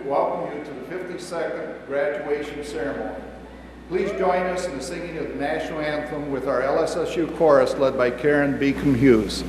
welcome you to the 52nd graduation ceremony. Please join us in the singing of the national anthem with our LSSU chorus led by Karen Beacom Hughes.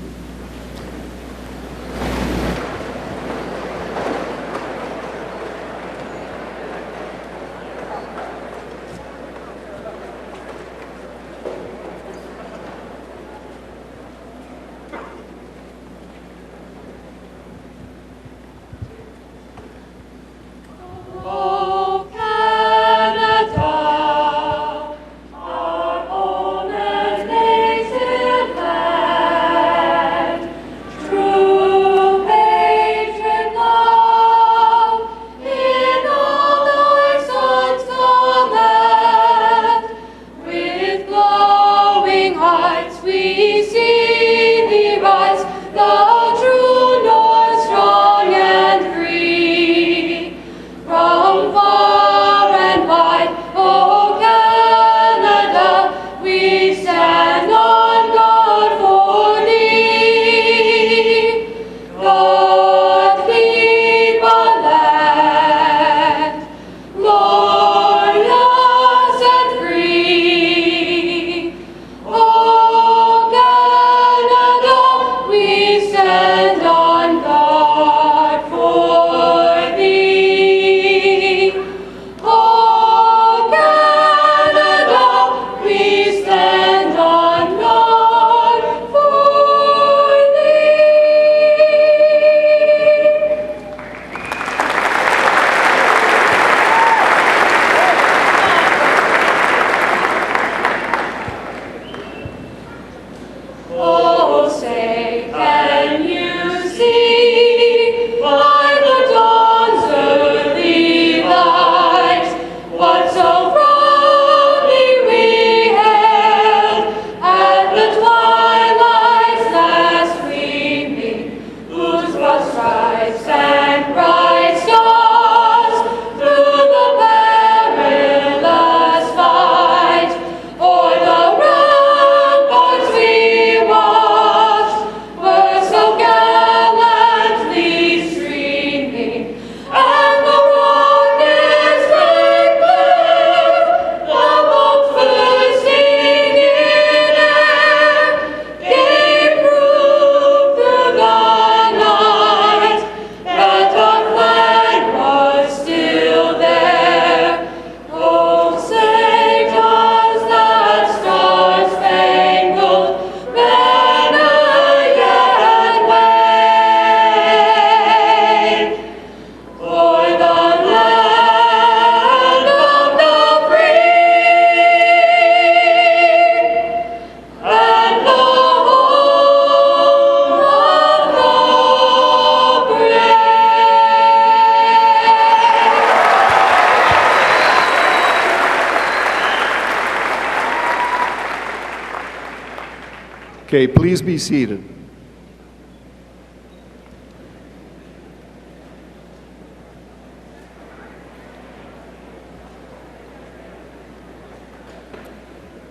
Okay, please be seated.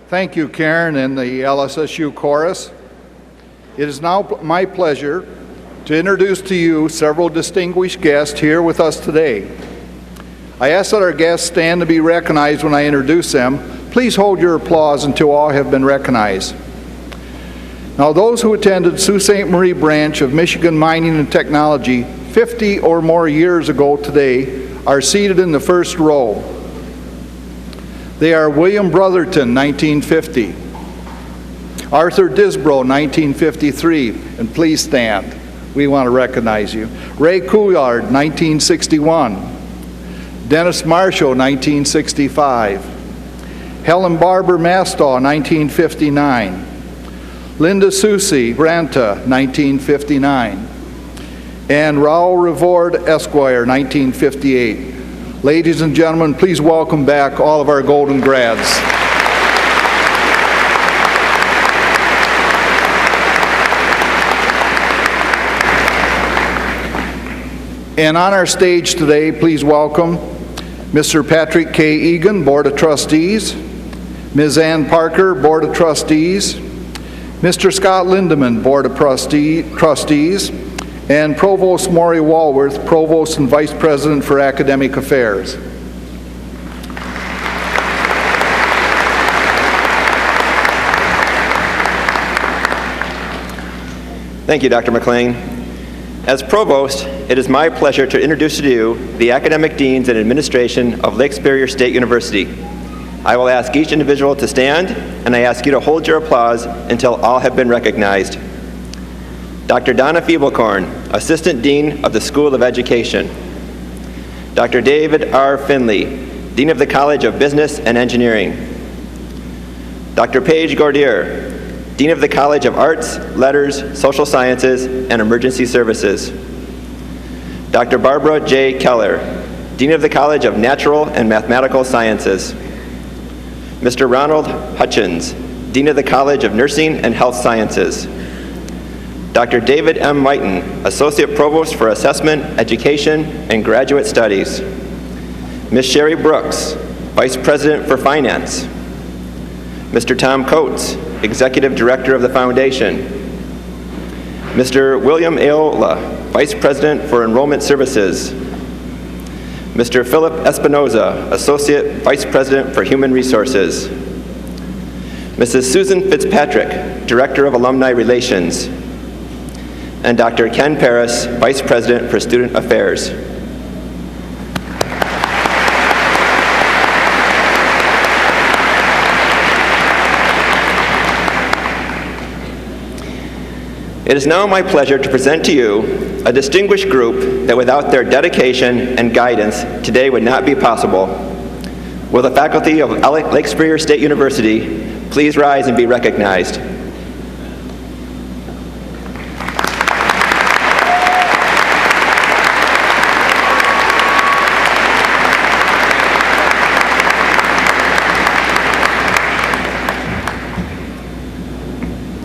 Thank you, Karen and the LSSU Chorus. It is now my pleasure to introduce to you several distinguished guests here with us today. I ask that our guests stand to be recognized when I introduce them. Please hold your applause until all have been recognized. Now, those who attended Sault Ste. Marie branch of Michigan Mining and Technology 50 or more years ago today are seated in the first row. They are William Brotherton, 1950, Arthur Disbrow, 1953, and please stand. We want to recognize you. Ray Couillard, 1961, Dennis Marshall, 1965, Helen Barber Mastaw, 1959, Linda Susi Granta, 1959, and Raul Revord Esquire, 1958. Ladies and gentlemen, please welcome back all of our Golden Grads. And on our stage today, please welcome Mr. Patrick K. Egan, Board of Trustees, Ms. Ann Parker, Board of Trustees, Mr. Scott Lindeman, Board of Trustees, and Provost Maury Walworth, Provost and Vice President for Academic Affairs. Thank you, Dr. McLean. As Provost, it is my pleasure to introduce to you the Academic Deans and Administration of Lake Superior State University. I will ask each individual to stand, and I ask you to hold your applause until all have been recognized. Dr. Donna Feeblecorn, Assistant Dean of the School of Education. Dr. David R. Finley, Dean of the College of Business and Engineering. Dr. Paige Gordier, Dean of the College of Arts, Letters, Social Sciences, and Emergency Services. Dr. Barbara J. Keller, Dean of the College of Natural and Mathematical Sciences. Mr. Ronald Hutchins, Dean of the College of Nursing and Health Sciences. Dr. David M. Whiten, Associate Provost for Assessment, Education, and Graduate Studies. Ms. Sherry Brooks, Vice President for Finance. Mr. Tom Coates, Executive Director of the Foundation. Mr. William Aola, Vice President for Enrollment Services. Mr. Philip Espinoza, Associate Vice President for Human Resources. Mrs. Susan Fitzpatrick, Director of Alumni Relations. And Dr. Ken Paris, Vice President for Student Affairs. It is now my pleasure to present to you a distinguished group that without their dedication and guidance today would not be possible. Will the faculty of Lake Superior State University please rise and be recognized?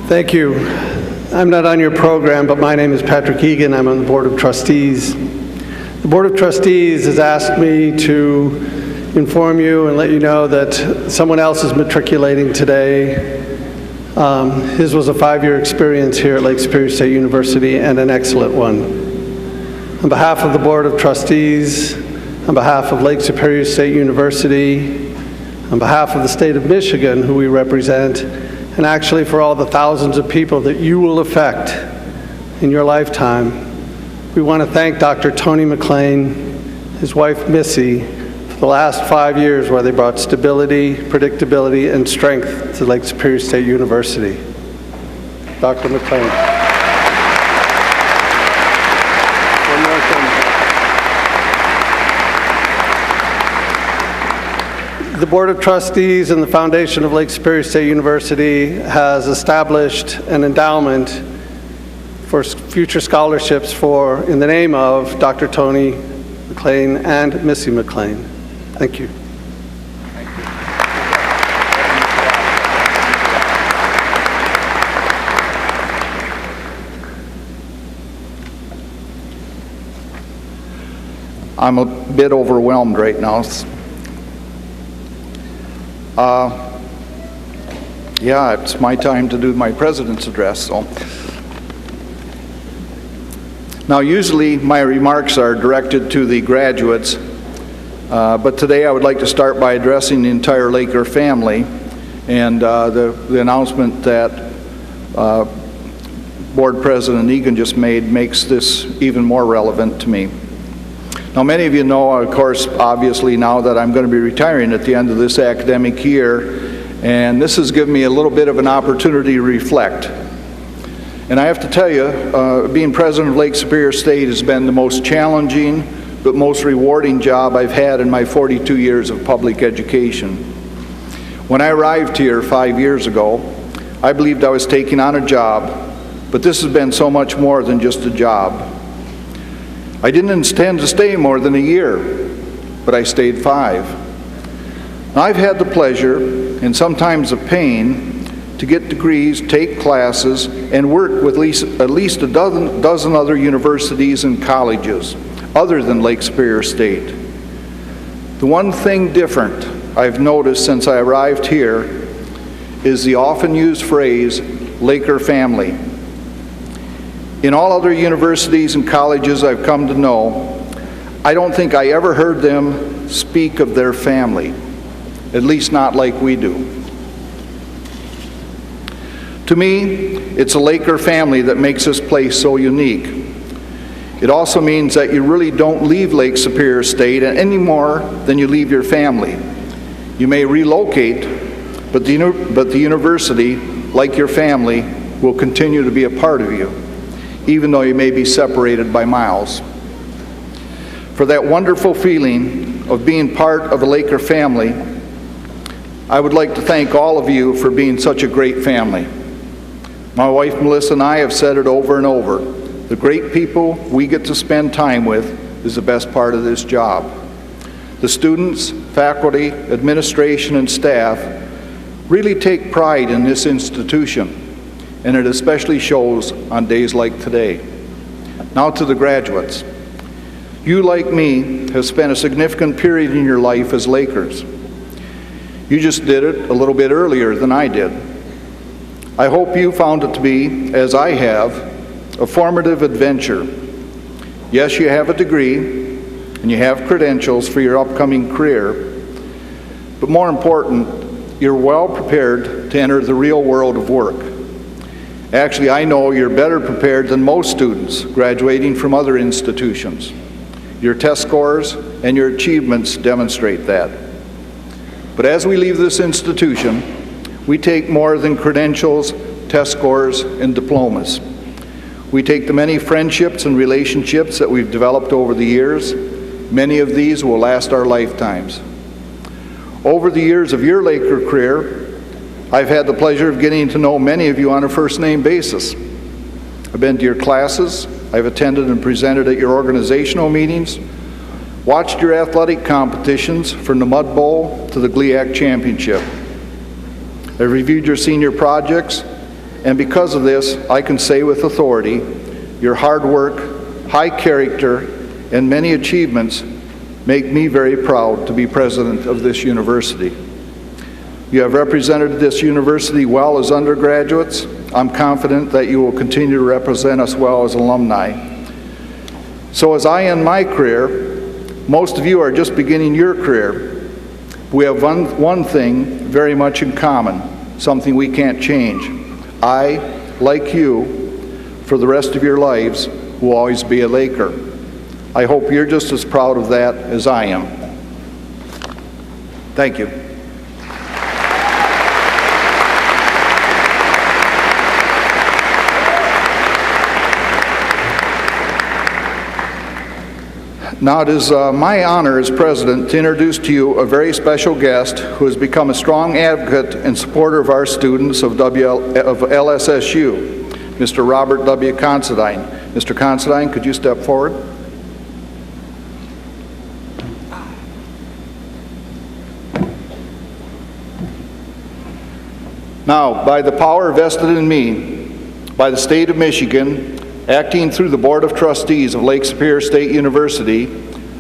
Thank you. I'm not on your program, but my name is Patrick Egan. I'm on the Board of Trustees. The Board of Trustees has asked me to inform you and let you know that someone else is matriculating today. His was a 5-year experience here at Lake Superior State University, and an excellent one. On behalf of the Board of Trustees, on behalf of Lake Superior State University, on behalf of the state of Michigan, who we represent, and actually for all the thousands of people that you will affect in your lifetime, we want to thank Dr. Tony McLean, his wife Missy, for the last 5 years where they brought stability, predictability, and strength to Lake Superior State University. Dr. McLean. One more thing. The Board of Trustees and the Foundation of Lake Superior State University has established an endowment for future scholarships in the name of Dr. Tony McLean and Missy McLean. Thank you. I'm a bit overwhelmed right now. Yeah, it's my time to do my president's address. So, now usually my remarks are directed to the graduates, but today I would like to start by addressing the entire Laker family, and the announcement that Board President Egan just made makes this even more relevant to me. Now, many of you know, of course, obviously now that I'm going to be retiring at the end of this academic year, and this has given me a little bit of an opportunity to reflect. And I have to tell you, being president of Lake Superior State has been the most challenging but most rewarding job I've had in my 42 years of public education. When I arrived here 5 years ago, I believed I was taking on a job, but this has been so much more than just a job. I didn't intend to stay more than a year, but I stayed 5. Now, I've had the pleasure, and sometimes the pain, to get degrees, take classes, and work with at least a dozen other universities and colleges, other than Lake Superior State. The one thing different I've noticed since I arrived here is the often used phrase, Laker family. In all other universities and colleges I've come to know, I don't think I ever heard them speak of their family, at least not like we do. To me, it's a Laker family that makes this place so unique. It also means that you really don't leave Lake Superior State any more than you leave your family. You may relocate, but the university, like your family, will continue to be a part of you, even though you may be separated by miles. For that wonderful feeling of being part of a Laker family, I would like to thank all of you for being such a great family. My wife Melissa and I have said it over and over. The great people we get to spend time with is the best part of this job. The students, faculty, administration, and staff really take pride in this institution, and it especially shows on days like today. Now to the graduates. You, like me, have spent a significant period in your life as Lakers. You just did it a little bit earlier than I did. I hope you found it to be, as I have, a formative adventure. Yes, you have a degree, and you have credentials for your upcoming career, but more important, you're well prepared to enter the real world of work. Actually, I know you're better prepared than most students graduating from other institutions. Your test scores and your achievements demonstrate that. But as we leave this institution, we take more than credentials, test scores, and diplomas. We take the many friendships and relationships that we've developed over the years. Many of these will last our lifetimes. Over the years of your Laker career, I've had the pleasure of getting to know many of you on a first-name basis. I've been to your classes, I've attended and presented at your organizational meetings, watched your athletic competitions from the Mud Bowl to the GLIAC Championship. I've reviewed your senior projects, and because of this, I can say with authority, your hard work, high character, and many achievements make me very proud to be president of this university. You have represented this university well as undergraduates. I'm confident that you will continue to represent us well as alumni. So as I end my career, most of you are just beginning your career. We have one thing very much in common, something we can't change. I, like you, for the rest of your lives, will always be a Laker. I hope you're just as proud of that as I am. Thank you. Now it is my honor as president to introduce to you a very special guest who has become a strong advocate and supporter of our students of LSSU, Mr. Robert W. Considine. Mr. Considine, could you step forward? Now, by the power vested in me by the state of Michigan, acting through the Board of Trustees of Lake Superior State University,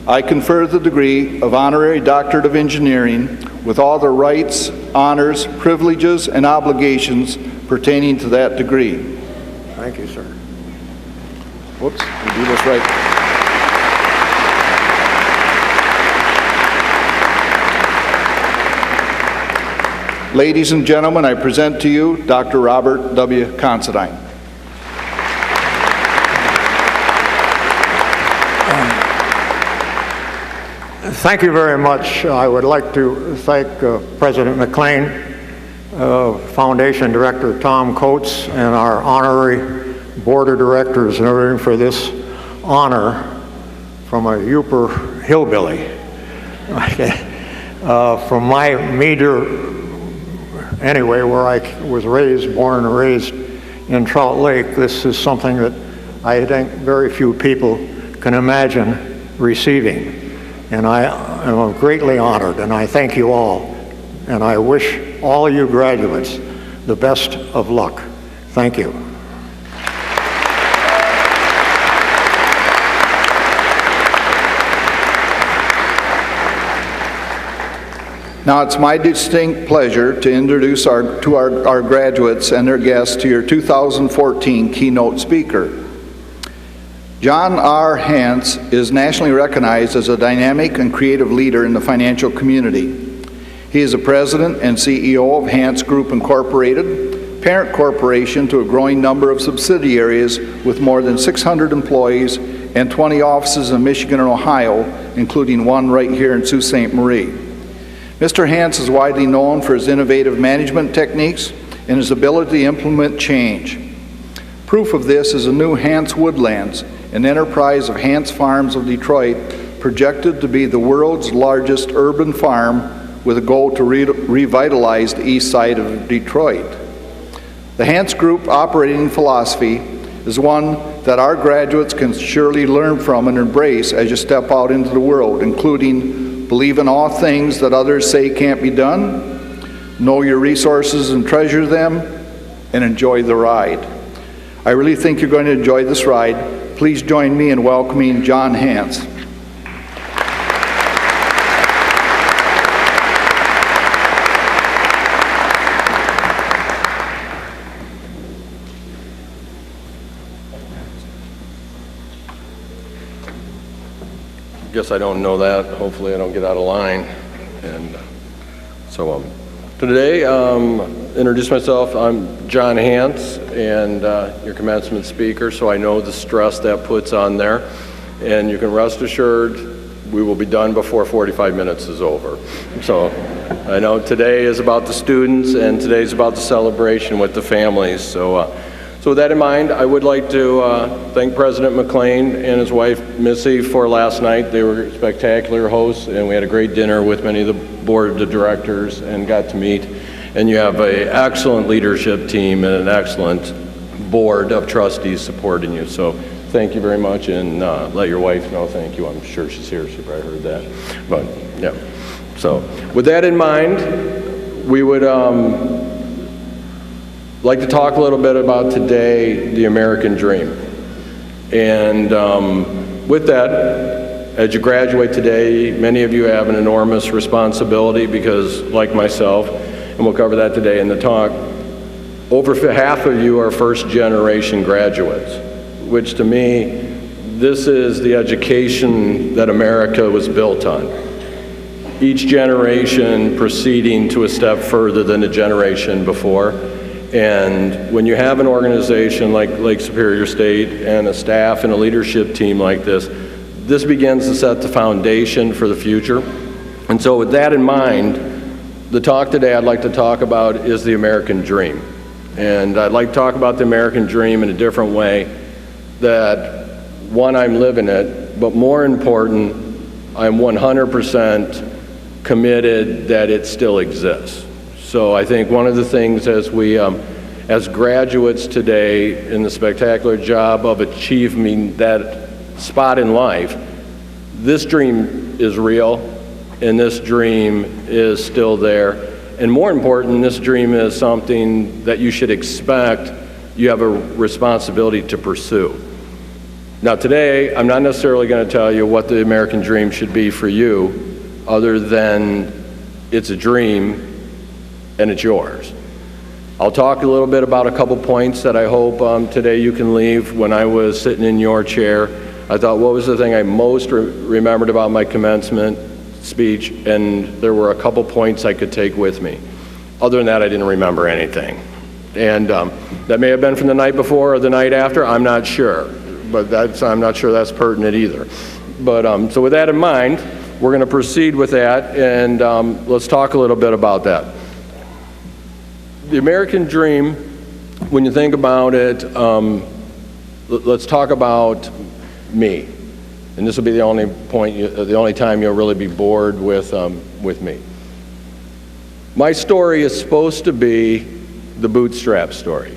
I confer the degree of Honorary Doctorate of Engineering with all the rights, honors, privileges, and obligations pertaining to that degree. Thank you, sir. Whoops, we do this right. Ladies and gentlemen, I present to you Dr. Robert W. Considine. Thank you very much. I would like to thank President McLean, Foundation Director Tom Coates, and our honorary board of directors and everything for this honor from a Yooper hillbilly. From my meager, anyway, where I was born and raised in Trout Lake, this is something that I think very few people can imagine receiving. And I am greatly honored, and I thank you all. And I wish all you graduates the best of luck. Thank you. Now it's my distinct pleasure to introduce our graduates and their guests to your 2014 keynote speaker. John R. Hance is nationally recognized as a dynamic and creative leader in the financial community. He is the president and CEO of Hance Group Incorporated, parent corporation to a growing number of subsidiaries with more than 600 employees and 20 offices in Michigan and Ohio, including one right here in Sault Ste. Marie. Mr. Hance is widely known for his innovative management techniques and his ability to implement change. Proof of this is the new Hance Woodlands, an enterprise of Hance Farms of Detroit, projected to be the world's largest urban farm with a goal to revitalize the east side of Detroit. The Hance Group operating philosophy is one that our graduates can surely learn from and embrace as you step out into the world, including believe in all things that others say can't be done, know your resources and treasure them, and enjoy the ride. I really think you're going to enjoy this ride. Please join me in welcoming John Hance. Guess I don't know that. Hopefully I don't get out of line. And so today, introduce myself. I'm John Hance, and your commencement speaker, so I know the stress that puts on there. And you can rest assured we will be done before 45 minutes is over. So I know today is about the students, and today's about the celebration with the families. So with that in mind, I would like to thank President McLean and his wife, Missy, for last night. They were spectacular hosts, and we had a great dinner with many of the board of directors and got to meet. And you have an excellent leadership team and an excellent board of trustees supporting you. So thank you very much, and let your wife know thank you. I'm sure she's here. She probably heard that. But, yeah. So with that in mind, we would like to talk a little bit about today, the American dream. And with that, as you graduate today, many of you have an enormous responsibility because, like myself, and we'll cover that today in the talk, over half of you are first-generation graduates, which to me, this is the education that America was built on. Each generation proceeding to a step further than the generation before. And when you have an organization like Lake Superior State and a staff and a leadership team like this begins to set the foundation for the future. And so with that in mind, the talk today I'd like to talk about is the American dream. And I'd like to talk about the American dream in a different way, that one, I'm living it, but more important, I'm 100% committed that it still exists. So I think one of the things as we, as graduates today in the spectacular job of achieving that spot in life, this dream is real and this dream is still there. And more important, this dream is something that you should expect you have a responsibility to pursue. Now today, I'm not necessarily going to tell you what the American dream should be for you, other than it's a dream and it's yours. I'll talk a little bit about a couple points that I hope today you can leave. When I was sitting in your chair, I thought, what was the thing I most remembered about my commencement speech? And there were a couple points I could take with me. Other than that, I didn't remember anything. And that may have been from the night before or the night after, I'm not sure. But I'm not sure that's pertinent either. But so with that in mind, we're going to proceed with that, and let's talk a little bit about that. The American dream, when you think about it, let's talk about me. And this will be the only point, the only time you'll really be bored with me. My story is supposed to be the bootstrap story.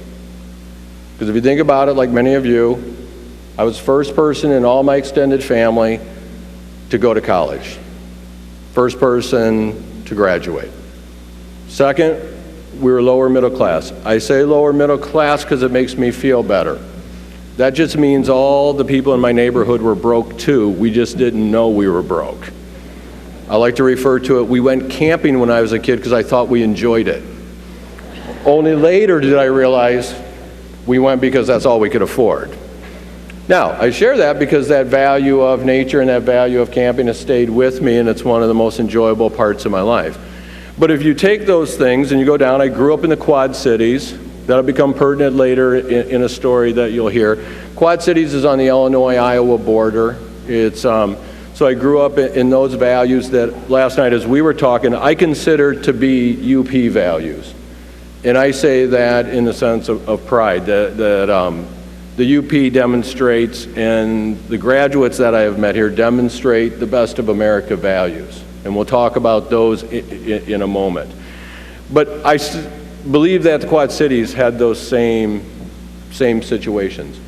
Because if you think about it, like many of you, I was the first person in all my extended family to go to college. First person to graduate. Second, we were lower middle class. I say lower middle class because it makes me feel better. That just means all the people in my neighborhood were broke too. We just didn't know we were broke. I like to refer to it, we went camping when I was a kid because I thought we enjoyed it. Only later did I realize we went because that's all we could afford. Now, I share that because that value of nature and that value of camping has stayed with me, and it's one of the most enjoyable parts of my life. But if you take those things and you go down, I grew up in the Quad Cities. That'll become pertinent later in a story that you'll hear. Quad Cities is on the Illinois-Iowa border. It's, so I grew up in those values that last night as we were talking, I consider to be UP values. And I say that in the sense of pride, that the UP demonstrates, and the graduates that I have met here demonstrate the best of America values. And we'll talk about those in a moment. But I believe that the Quad Cities had those same situations.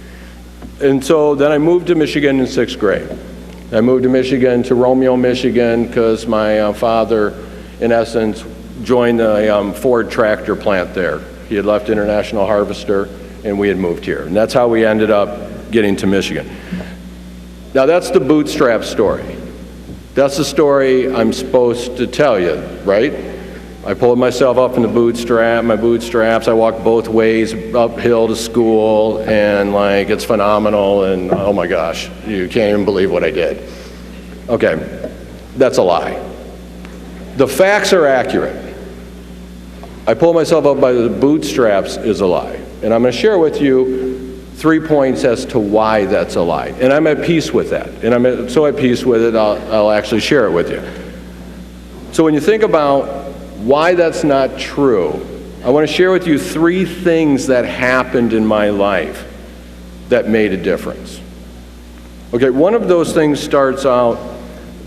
And so then I moved to Michigan in 6th grade. I moved to Michigan, to Romeo, Michigan, because my father, in essence, joined a Ford tractor plant there. He had left International Harvester, and we had moved here. And that's how we ended up getting to Michigan. Now that's the bootstrap story. That's the story I'm supposed to tell you, right? I pulled myself up in my bootstraps. I walked both ways uphill to school, and like, it's phenomenal, and oh my gosh, you can't even believe what I did. Okay, that's a lie. The facts are accurate. I pulled myself up by the bootstraps is a lie. And I'm going to share with you 3 points as to why that's a lie. And I'm at peace with that. And I'm so at peace with it, I'll actually share it with you. So when you think about why that's not true, I want to share with you 3 things that happened in my life that made a difference. Okay, one of those things starts out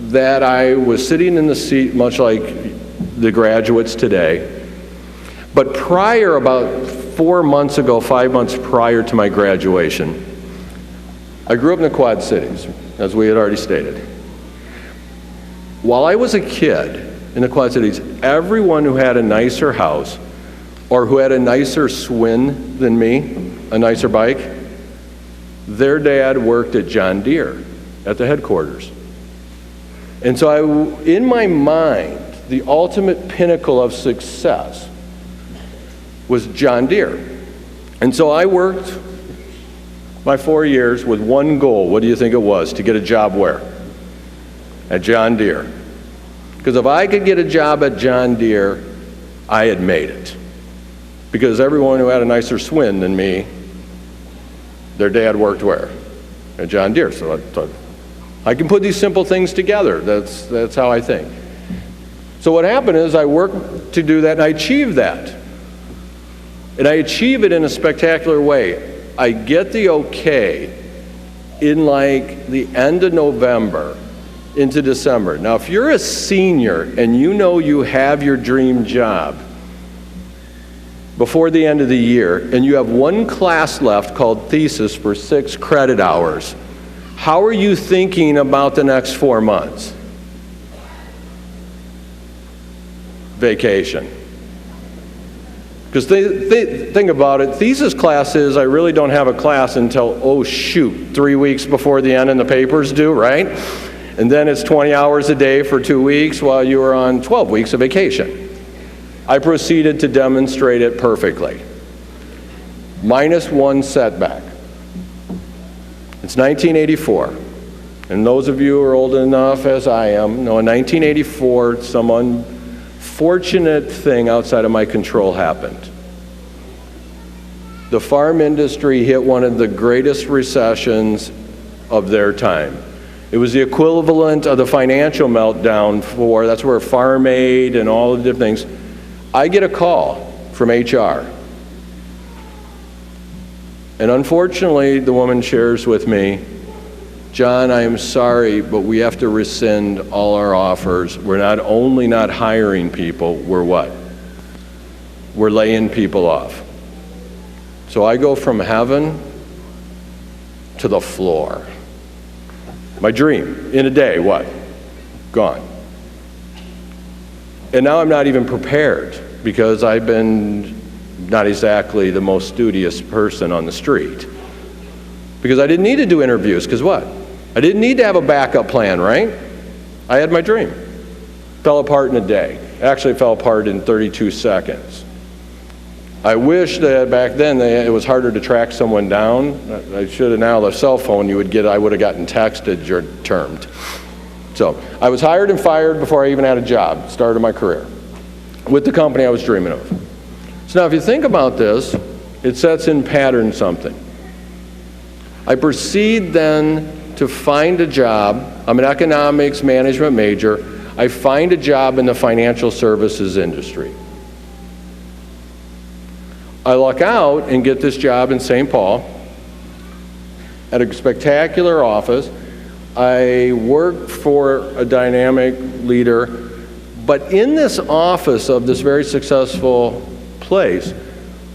that I was sitting in the seat, much like the graduates today, but prior, about 4 months ago, 5 months prior to my graduation, I grew up in the Quad Cities, as we had already stated. While I was a kid in the Quad Cities, everyone who had a nicer house or who had a nicer Swin than me, a nicer bike, their dad worked at John Deere at the headquarters. And so in my mind, the ultimate pinnacle of success was John Deere. And so I worked my 4 years with one goal. What do you think it was? To get a job where? At John Deere. Because if I could get a job at John Deere, I had made it. Because everyone who had a nicer Swin than me, their dad worked where? At John Deere. So I thought, I can put these simple things together. That's how I think. So what happened is I worked to do that, and I achieved that. And I achieve it in a spectacular way. I get the okay in like the end of November into December. Now, if you're a senior and you know you have your dream job before the end of the year, and you have one class left called thesis for 6 credit hours, how are you thinking about the next 4 months? Vacation. Because think about it, thesis classes, I really don't have a class until, oh shoot, 3 weeks before the end and the papers due, right? And then it's 20 hours a day for 2 weeks while you were on 12 weeks of vacation. I proceeded to demonstrate it perfectly. -1 setback. It's 1984. And those of you who are old enough as I am know in 1984, some unfortunate thing outside of my control happened. The farm industry hit one of the greatest recessions of their time. It was the equivalent of the financial meltdown that's where Farm Aid and all the different things. I get a call from HR. And unfortunately, the woman shares with me, John, I am sorry, but we have to rescind all our offers. We're not only not hiring people, we're what? We're laying people off. So I go from heaven to the floor. My dream, in a day, what? Gone. And now I'm not even prepared because I've been not exactly the most studious person on the street. Because I didn't need to do interviews, because what? I didn't need to have a backup plan, right? I had my dream. Fell apart in a day. Actually, it fell apart in 32 seconds. I wish that back then it was harder to track someone down. I should have now, the cell phone I would have gotten texted, you're termed. So I was hired and fired before I even had a job, started my career, with the company I was dreaming of. So now if you think about this, it sets in pattern something. I proceed then to find a job. I'm an economics management major. I find a job in the financial services industry. I luck out and get this job in St. Paul at a spectacular office. I work for a dynamic leader, but in this office of this very successful place,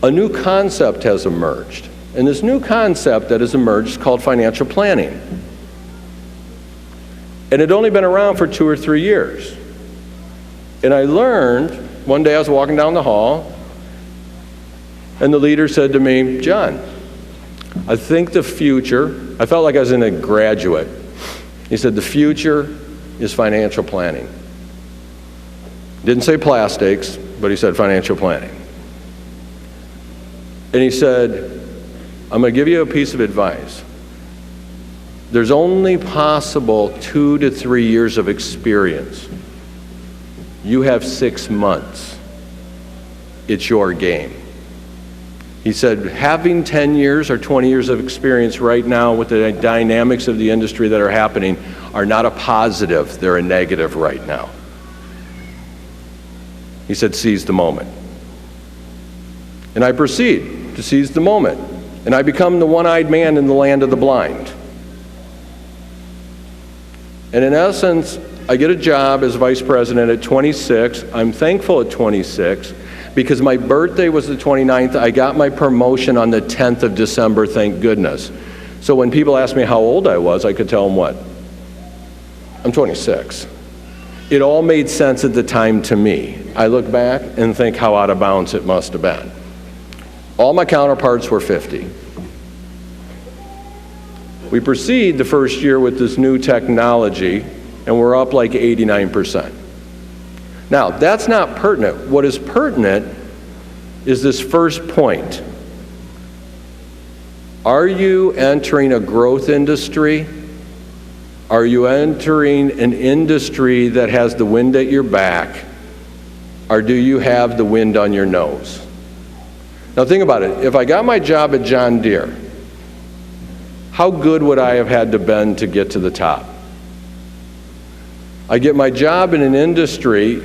a new concept has emerged. And this new concept that has emerged is called financial planning. And it had only been around for 2 or 3 years. And I learned, one day I was walking down the hall, and the leader said to me, John, I think the future, I felt like I was in a graduate. He said, the future is financial planning. Didn't say plastics, but he said financial planning. And he said, I'm going to give you a piece of advice. There's only possible 2 to 3 years of experience. You have 6 months. It's your game. He said, having 10 years or 20 years of experience right now with the dynamics of the industry that are happening are not a positive, they're a negative right now. He said, seize the moment. And I proceed to seize the moment. And I become the one-eyed man in the land of the blind. And in essence, I get a job as vice president at 26. I'm thankful at 26 because my birthday was the 29th. I got my promotion on the 10th of December, thank goodness. So when people asked me how old I was, I could tell them what? I'm 26. It all made sense at the time to me. I look back and think how out of bounds it must have been. All my counterparts were 50. We proceed the first year with this new technology, and we're up like 89%. Now, that's not pertinent. What is pertinent is this first point. Are you entering a growth industry? Are you entering an industry that has the wind at your back? Or do you have the wind on your nose? Now think about it. If I got my job at John Deere, how good would I have had to been to get to the top? I get my job in an industry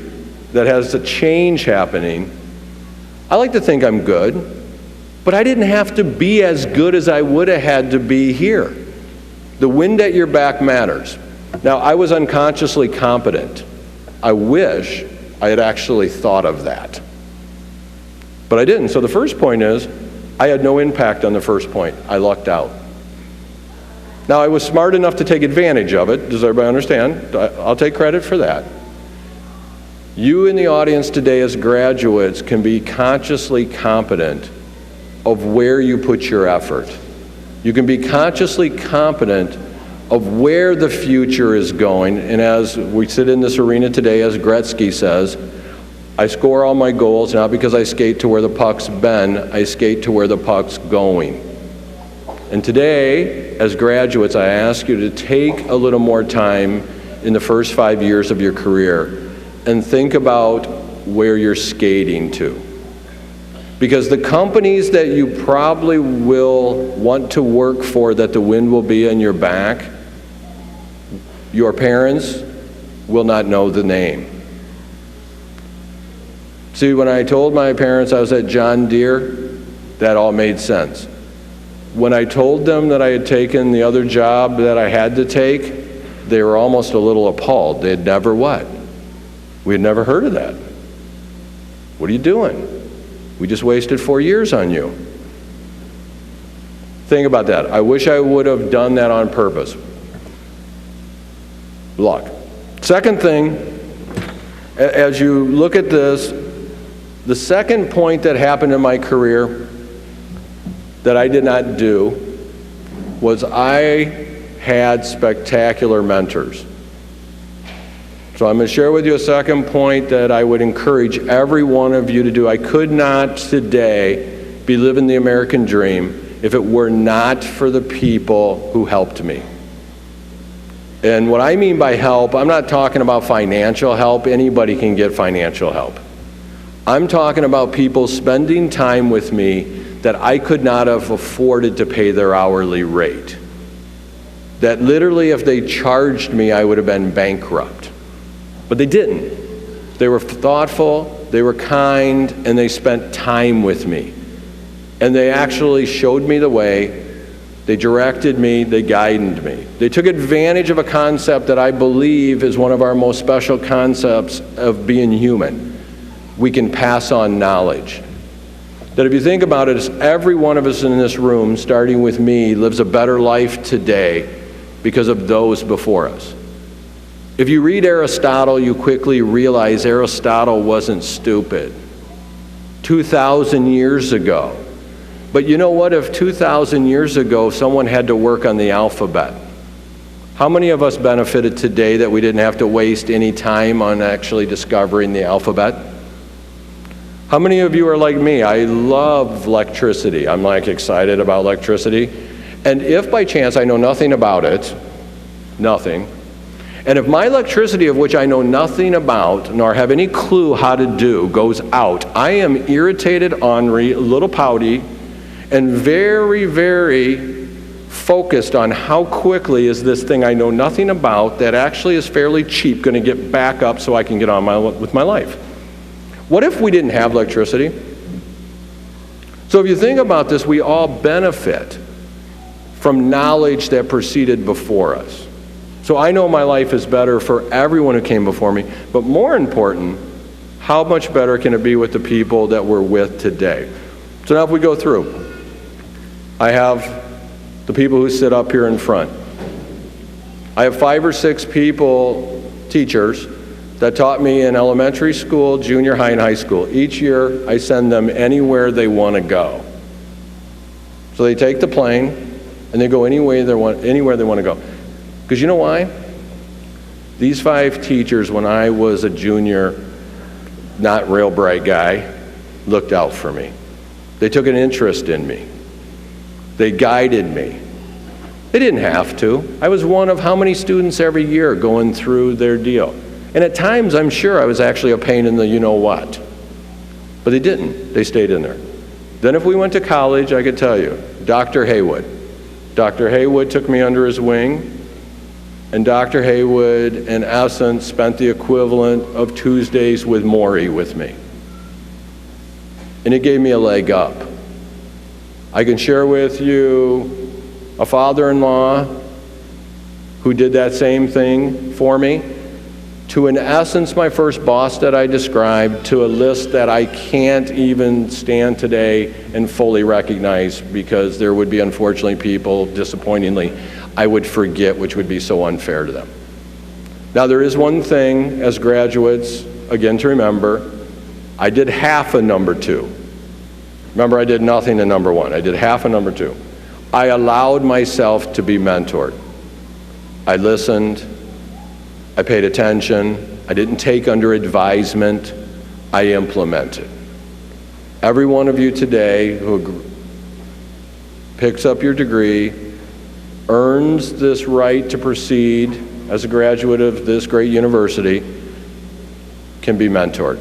that has a change happening. I like to think I'm good, but I didn't have to be as good as I would have had to be here. The wind at your back matters. Now, I was unconsciously competent. I wish I had actually thought of that. But I didn't. So the first point is, I had no impact on the first point. I lucked out. Now, I was smart enough to take advantage of it. Does everybody understand? I'll take credit for that. You in the audience today as graduates can be consciously competent of where you put your effort. You can be consciously competent of where the future is going. And as we sit in this arena today, as Gretzky says, I score all my goals not because I skate to where the puck's been, I skate to where the puck's going. And today, as graduates, I ask you to take a little more time in the first 5 years of your career and think about where you're skating to. Because the companies that you probably will want to work for that the wind will be in your back, your parents will not know the name. See, when I told my parents I was at John Deere, that all made sense. When I told them that I had taken the other job that I had to take, they were almost a little appalled. They had never what? We had never heard of that. What are you doing? We just wasted 4 years on you. Think about that. I wish I would have done that on purpose. Luck. Second thing, as you look at this, the second point that happened in my career that I did not do was I had spectacular mentors. So So I'm going to share with you a second point that I would encourage every one of you to do. I could not today be living the American dream if it were not for the people who helped me. And what I mean by help, I'm not talking about financial help. Anybody can get financial help. I'm talking about people spending time with me that I could not have afforded to pay their hourly rate. That literally if they charged me, I would have been bankrupt. But they didn't. They were thoughtful, they were kind, and they spent time with me. And they actually showed me the way. They directed me, they guided me. They took advantage of a concept that I believe is one of our most special concepts of being human. We can pass on knowledge. That if you think about it, every one of us in this room, starting with me, lives a better life today because of those before us. If you read Aristotle, you quickly realize Aristotle wasn't stupid. 2,000 years ago. But you know what? If 2,000 years ago someone had to work on the alphabet, how many of us benefited today that we didn't have to waste any time on actually discovering the alphabet? How many of you are like me? I love electricity. I'm like excited about electricity. And if by chance I know nothing about it, nothing, and if my electricity, of which I know nothing about, nor have any clue how to do, goes out, I am irritated, ornery, a little pouty, and very, very focused on how quickly is this thing I know nothing about that actually is fairly cheap going to get back up so I can get on with my life. What if we didn't have electricity? So if you think about this, we all benefit from knowledge that proceeded before us. So I know my life is better for everyone who came before me, but more important, how much better can it be with the people that we're with today? So now if we go through, I have the people who sit up here in front. I have 5 or 6 people, teachers, that taught me in elementary school, junior high, and high school. Each year, I send them anywhere they want to go. So they take the plane, and they go anywhere they want to go. Because you know why? These 5 teachers, when I was a junior, not real bright guy, looked out for me. They took an interest in me. They guided me. They didn't have to. I was one of how many students every year going through their deal. And at times, I'm sure I was actually a pain in the you-know-what. But they didn't. They stayed in there. Then if we went to college, I could tell you, Dr. Haywood. Dr. Haywood took me under his wing, and Dr. Haywood, in essence, spent the equivalent of Tuesdays with Maury with me. And it gave me a leg up. I can share with you a father-in-law who did that same thing for me, to, in essence, my first boss that I described, to a list that I can't even stand today and fully recognize because there would be, unfortunately, people, disappointingly, I would forget, which would be so unfair to them. Now, there is one thing as graduates, again, to remember. I did half a number 2. Remember, I did nothing in number 1. I did half a number 2. I allowed myself to be mentored. I listened. I paid attention. I didn't take under advisement. I implemented. Every one of you today who picks up your degree, earns this right to proceed as a graduate of this great university, can be mentored.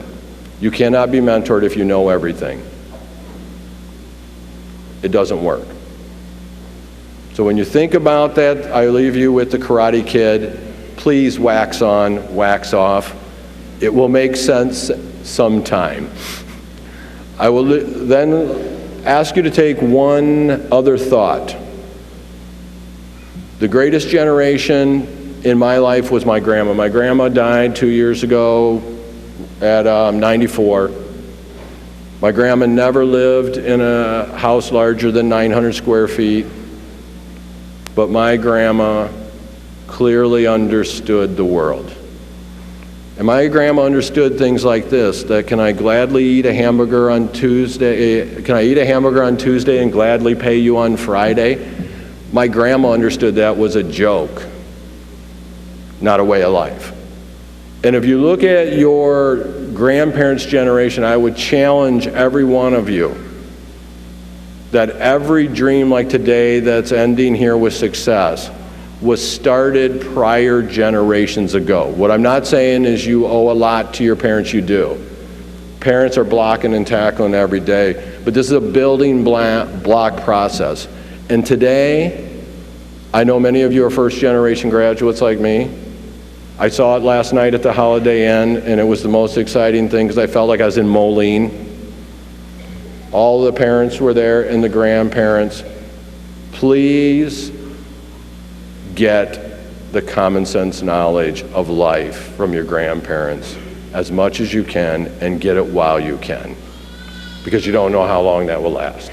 You cannot be mentored if you know everything. It doesn't work. So when you think about that, I leave you with the Karate Kid. Please wax on, wax off. It will make sense sometime. I will then ask you to take one other thought. The greatest generation in my life was my grandma. My grandma died 2 years ago at 94. My grandma never lived in a house larger than 900 square feet, but my grandma clearly understood the world. And my grandma understood things like this, that can I gladly eat a hamburger on Tuesday? Can I eat a hamburger on Tuesday and gladly pay you on Friday? My grandma understood that was a joke, not a way of life. And if you look at your grandparents' generation, I would challenge every one of you that every dream like today that's ending here with success was started prior generations ago. What I'm not saying is you owe a lot to your parents, you do. Parents are blocking and tackling every day, but this is a building block process. And today, I know many of you are first generation graduates like me. I saw it last night at the Holiday Inn, and it was the most exciting thing because I felt like I was in Moline. All the parents were there and the grandparents. Please get the common sense knowledge of life from your grandparents as much as you can, and get it while you can, because you don't know how long that will last.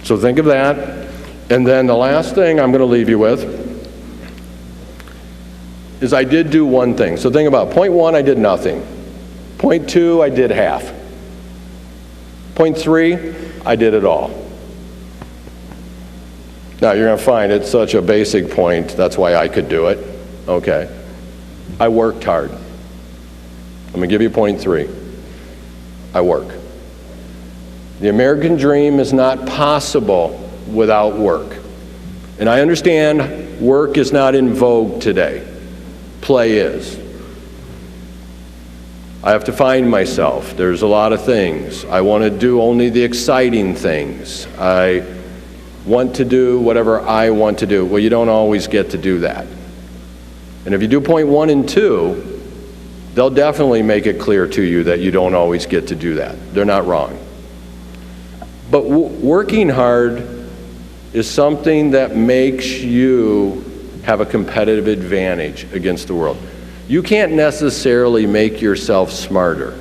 So think of that. And then the last thing I'm going to leave you with is I did do one thing. So think about point 1, I did nothing. Point 2, I did half. Point 3, I did it all. Now you're going to find it's such a basic point, that's why I could do it. Okay. I worked hard. I'm going to give you point 3. I work. The American dream is not possible without work. And I understand work is not in vogue today. Play is. I have to find myself. There's a lot of things. I want to do only the exciting things. I want to do whatever I want to do. Well, you don't always get to do that. And if you do point 1 and 2, they'll definitely make it clear to you that you don't always get to do that. They're not wrong. But working hard is something that makes you have a competitive advantage against the world. You can't necessarily make yourself smarter.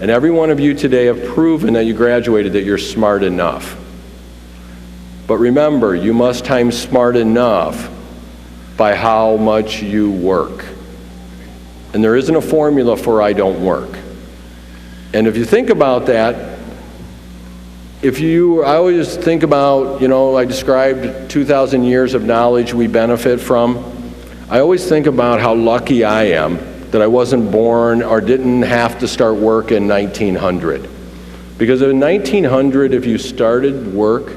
And every one of you today have proven that you graduated that you're smart enough. But remember, you must times smart enough by how much you work. And there isn't a formula for I don't work. And if you think about that, I always think about, I described 2,000 years of knowledge we benefit from. I always think about how lucky I am that I wasn't born or didn't have to start work in 1900. Because in 1900, if you started work,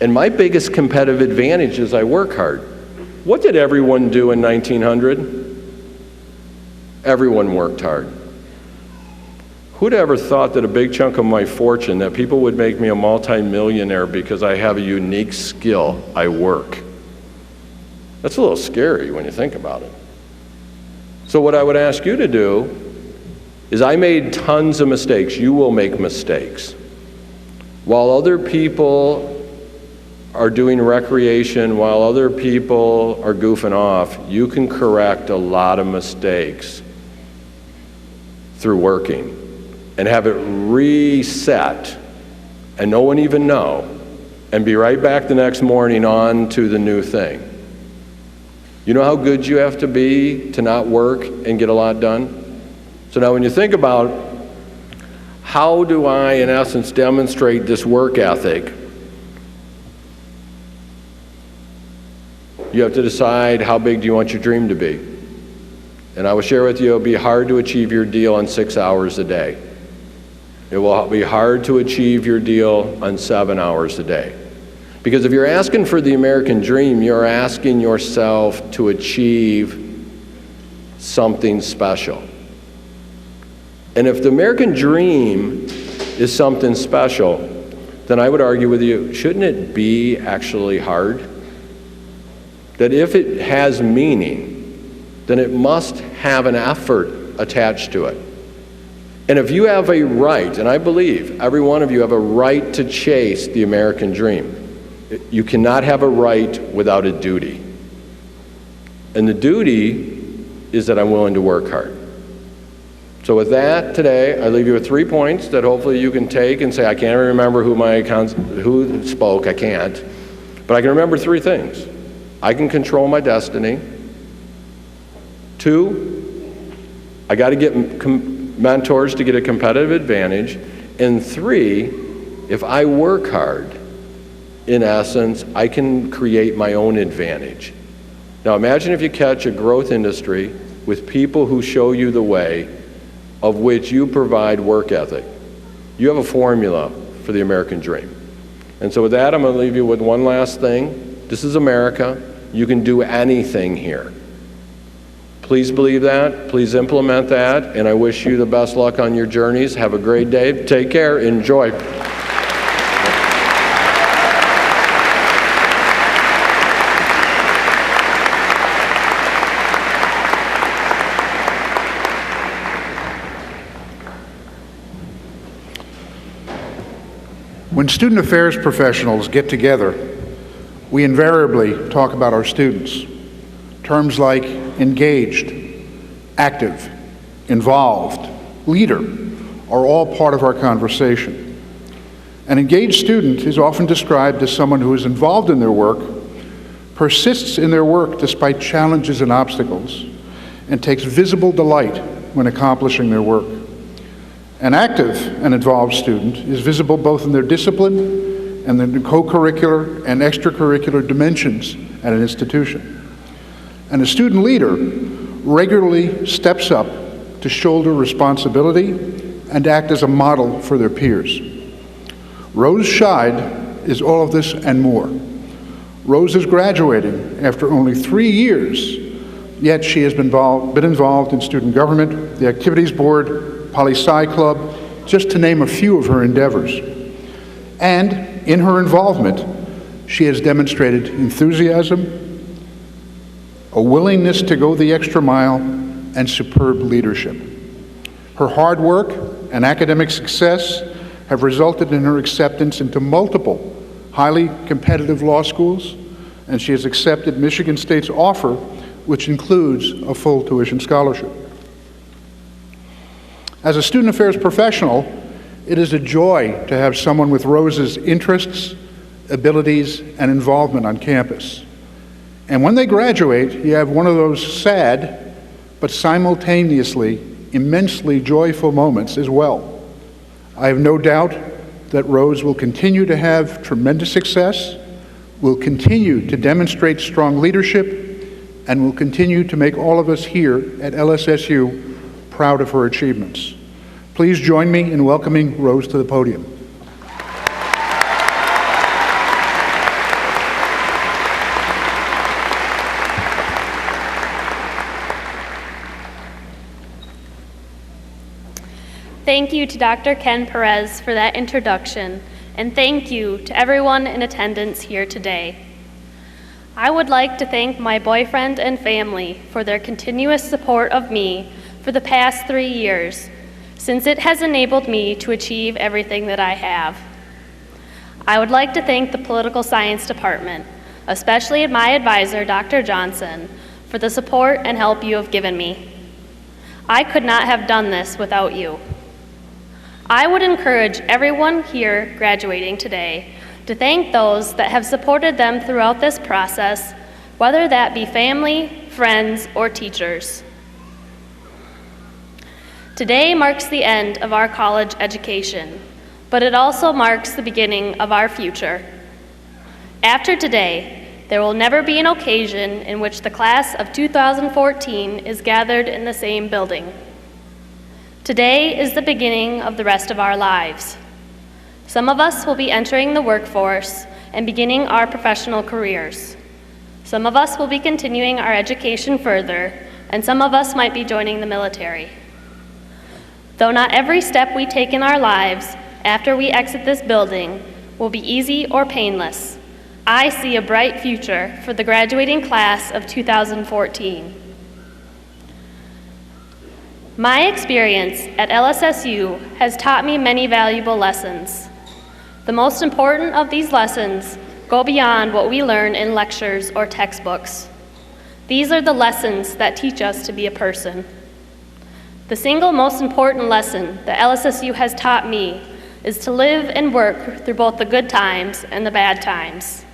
and my biggest competitive advantage is I work hard. What did everyone do in 1900? Everyone worked hard. Who'd ever thought that a big chunk of my fortune, that people would make me a multimillionaire because I have a unique skill, I work? That's a little scary when you think about it. So what I would ask you to do is I made tons of mistakes. You will make mistakes. While other people are doing recreation, while other people are goofing off, you can correct a lot of mistakes through working and have it reset and no one even know, and be right back the next morning on to the new thing. You know how good you have to be to not work and get a lot done? So now when you think about how do I, in essence, demonstrate this work ethic, you have to decide how big do you want your dream to be. And I will share with you, it'll be hard to achieve your deal in 6 hours a day. It will be hard to achieve your deal on 7 hours a day. Because if you're asking for the American dream, you're asking yourself to achieve something special. And if the American dream is something special, then I would argue with you, shouldn't it be actually hard? That if it has meaning, then it must have an effort attached to it. And if you have a right, and I believe every one of you have a right to chase the American dream, you cannot have a right without a duty. And the duty is that I'm willing to work hard. So with that, today, I leave you with 3 points that hopefully you can take and say, I can't remember who spoke, I can't. But I can remember 3 things. I can control my destiny. 2, I got to get mentors to get a competitive advantage. And 3, if I work hard, in essence, I can create my own advantage. Now imagine if you catch a growth industry with people who show you the way, of which you provide work ethic. You have a formula for the American dream. And so with that, I'm going to leave you with one last thing. This is America. You can do anything here. Please believe that. Please implement that. And I wish you the best luck on your journeys. Have a great day. Take care. Enjoy. When student affairs professionals get together, we invariably talk about our students. Terms like engaged, active, involved, leader are all part of our conversation. An engaged student is often described as someone who is involved in their work, persists in their work despite challenges and obstacles, and takes visible delight when accomplishing their work. An active and involved student is visible both in their discipline and in the co-curricular and extracurricular dimensions at an institution. And a student leader regularly steps up to shoulder responsibility and act as a model for their peers. Rose Scheid is all of this and more. Rose is graduating after only 3 years, yet she has been involved in student government, the activities board, Poli-Sci Club, just to name a few of her endeavors. And in her involvement, she has demonstrated enthusiasm, a willingness to go the extra mile, and superb leadership. Her hard work and academic success have resulted in her acceptance into multiple highly competitive law schools, and she has accepted Michigan State's offer, which includes a full tuition scholarship. As a student affairs professional, it is a joy to have someone with Rose's interests, abilities, and involvement on campus. And when they graduate, you have one of those sad, but simultaneously immensely joyful moments as well. I have no doubt that Rose will continue to have tremendous success, will continue to demonstrate strong leadership, and will continue to make all of us here at LSSU proud of her achievements. Please join me in welcoming Rose to the podium. Thank you to Dr. Ken Perez for that introduction, and thank you to everyone in attendance here today. I would like to thank my boyfriend and family for their continuous support of me for the past 3 years, since it has enabled me to achieve everything that I have. I would like to thank the Political Science Department, especially my advisor, Dr. Johnson, for the support and help you have given me. I could not have done this without you. I would encourage everyone here graduating today to thank those that have supported them throughout this process, whether that be family, friends, or teachers. Today marks the end of our college education, but it also marks the beginning of our future. After today, there will never be an occasion in which the class of 2014 is gathered in the same building. Today is the beginning of the rest of our lives. Some of us will be entering the workforce and beginning our professional careers. Some of us will be continuing our education further, and some of us might be joining the military. Though not every step we take in our lives after we exit this building will be easy or painless, I see a bright future for the graduating class of 2014. My experience at LSSU has taught me many valuable lessons. The most important of these lessons go beyond what we learn in lectures or textbooks. These are the lessons that teach us to be a person. The single most important lesson that LSSU has taught me is to live and work through both the good times and the bad times.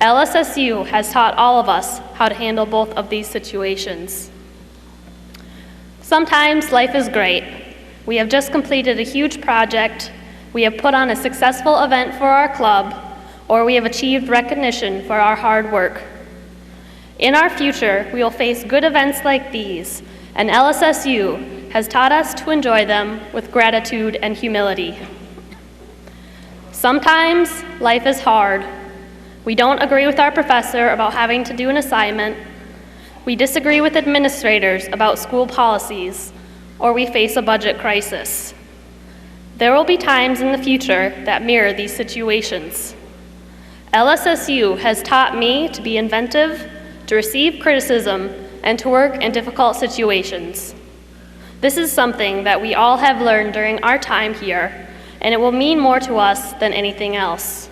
LSSU has taught all of us how to handle both of these situations. Sometimes life is great. We have just completed a huge project, we have put on a successful event for our club, or we have achieved recognition for our hard work. In our future, we will face good events like these, and LSSU has taught us to enjoy them with gratitude and humility. Sometimes life is hard. We don't agree with our professor about having to do an assignment. We disagree with administrators about school policies, or we face a budget crisis. There will be times in the future that mirror these situations. LSSU has taught me to be inventive, to receive criticism, and to work in difficult situations. This is something that we all have learned during our time here, and it will mean more to us than anything else.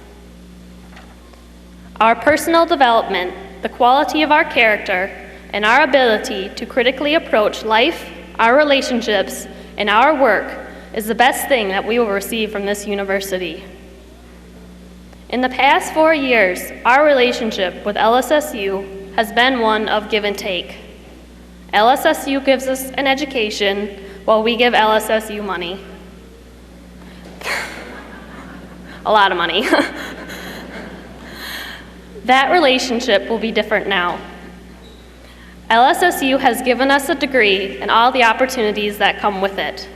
Our personal development, the quality of our character, and our ability to critically approach life, our relationships, and our work is the best thing that we will receive from this university. In the past 4 years, our relationship with LSSU has been one of give and take. LSSU gives us an education while we give LSSU money. A lot of money. That relationship will be different now. LSSU has given us a degree and all the opportunities that come with it.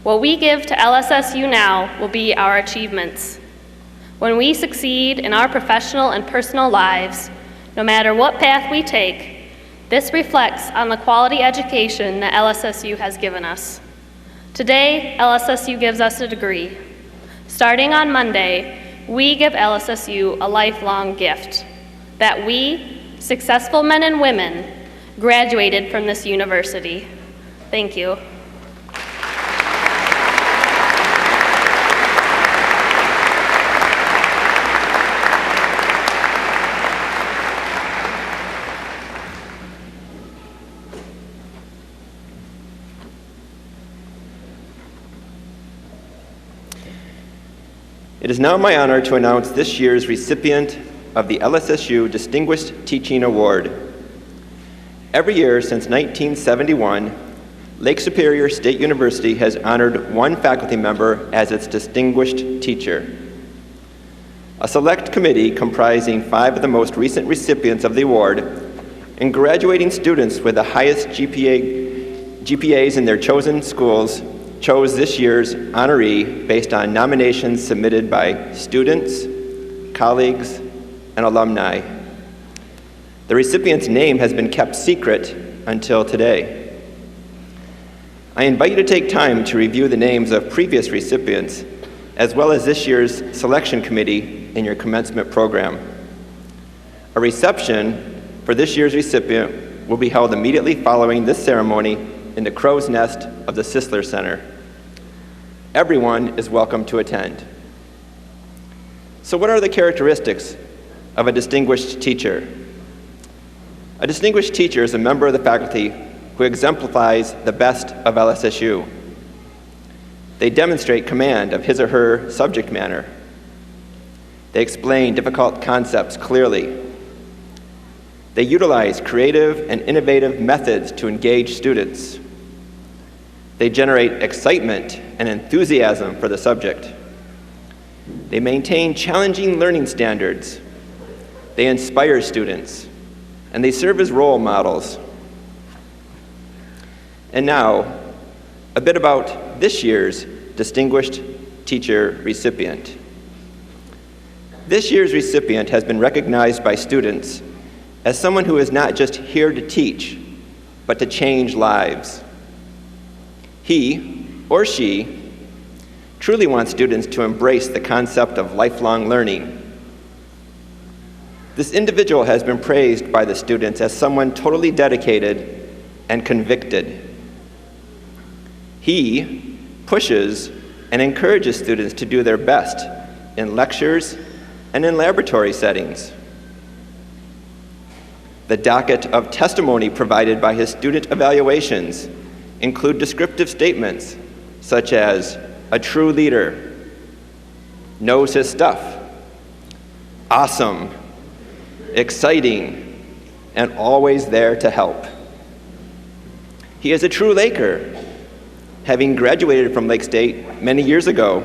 What we give to LSSU now will be our achievements. When we succeed in our professional and personal lives, no matter what path we take, this reflects on the quality education that LSSU has given us. Today, LSSU gives us a degree. Starting on Monday, we give LSSU a lifelong gift, that we, successful men and women, graduated from this university. Thank you. It is now my honor to announce this year's recipient of the LSSU Distinguished Teaching Award. Every year since 1971, Lake Superior State University has honored one faculty member as its distinguished teacher. A select committee comprising 5 of the most recent recipients of the award and graduating students with the highest GPAs in their chosen schools chose this year's honoree based on nominations submitted by students, colleagues, and alumni. The recipient's name has been kept secret until today. I invite you to take time to review the names of previous recipients, as well as this year's selection committee in your commencement program. A reception for this year's recipient will be held immediately following this ceremony in the Crow's Nest of the Sisler Center. Everyone is welcome to attend. So what are the characteristics of a distinguished teacher? A distinguished teacher is a member of the faculty who exemplifies the best of LSSU. They demonstrate command of his or her subject matter. They explain difficult concepts clearly. They utilize creative and innovative methods to engage students. They generate excitement and enthusiasm for the subject. They maintain challenging learning standards. They inspire students, and they serve as role models. And now, a bit about this year's Distinguished Teacher recipient. This year's recipient has been recognized by students as someone who is not just here to teach, but to change lives. He or she truly wants students to embrace the concept of lifelong learning. This individual has been praised by the students as someone totally dedicated and convicted. He pushes and encourages students to do their best in lectures and in laboratory settings. The docket of testimony provided by his student evaluations include descriptive statements such as a true leader, knows his stuff, awesome, exciting, and always there to help. He is a true Laker, having graduated from Lake State many years ago.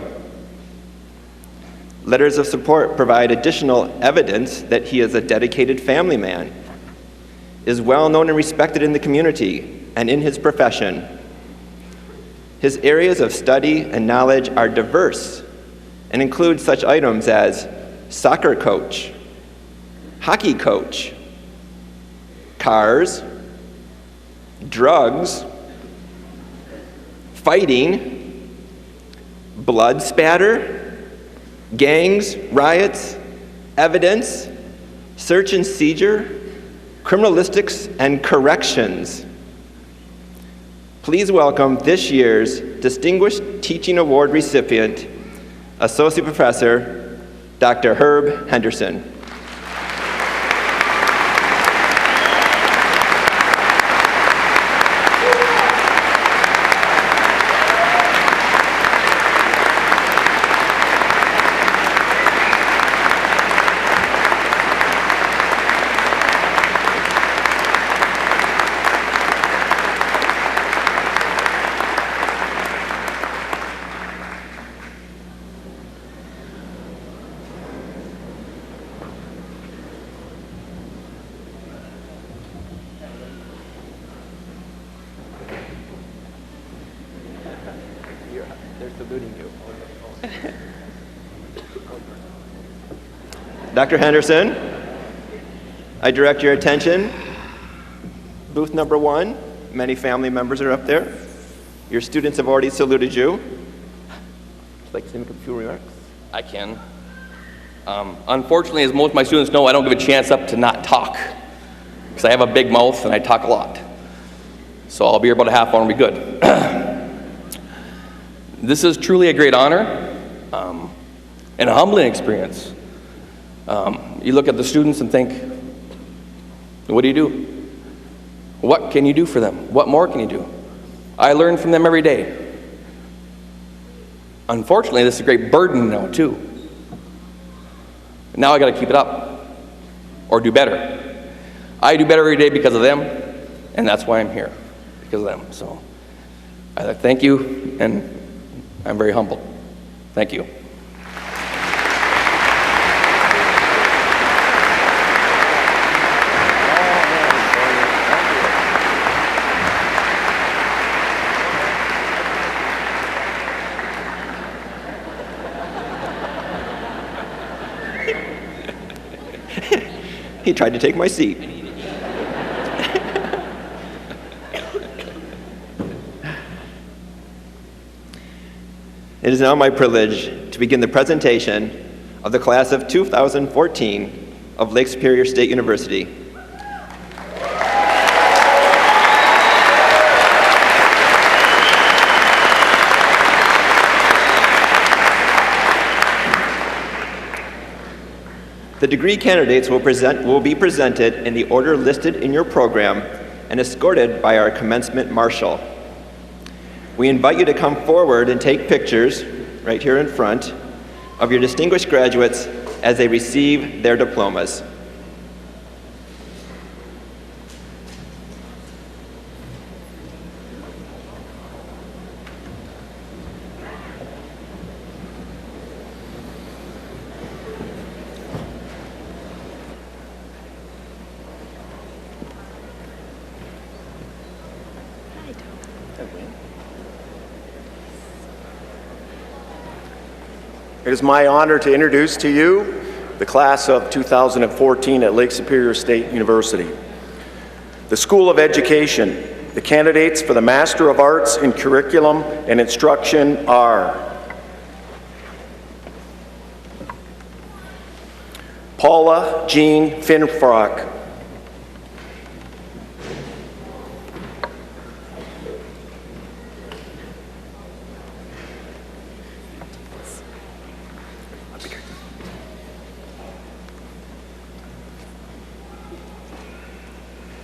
Letters of support provide additional evidence that he is a dedicated family man. is well known and respected in the community and in his profession. His areas of study and knowledge are diverse and include such items as soccer coach, hockey coach, cars, drugs, fighting, blood spatter, gangs, riots, evidence, search and seizure, criminalistics, and corrections. Please welcome this year's Distinguished Teaching Award recipient, Associate Professor, Dr. Herb Henderson. They're saluting you. Dr. Henderson, I direct your attention. Booth number 1, many family members are up there. Your students have already saluted you. Would you like to make a few remarks? I can. Unfortunately, as most of my students know, I don't give a chance up to not talk because I have a big mouth and I talk a lot. So I'll be here about a half hour and be good. This is truly a great honor and a humbling experience. You look at the students and think, what do you do? What can you do for them? What more can you do? I learn from them every day. Unfortunately, this is a great burden now, too. Now I got to keep it up or do better. I do better every day because of them, and that's why I'm here, because of them. So I thank you, and I'm very humbled. Thank you. He tried to take my seat. It is now my privilege to begin the presentation of the class of 2014 of Lake Superior State University. The degree candidates will be presented in the order listed in your program and escorted by our commencement marshal. We invite you to come forward and take pictures, right here in front, of your distinguished graduates as they receive their diplomas. It is my honor to introduce to you the class of 2014 at Lake Superior State University. The School of Education. The candidates for the Master of Arts in Curriculum and Instruction are Paula Jean Finfrock.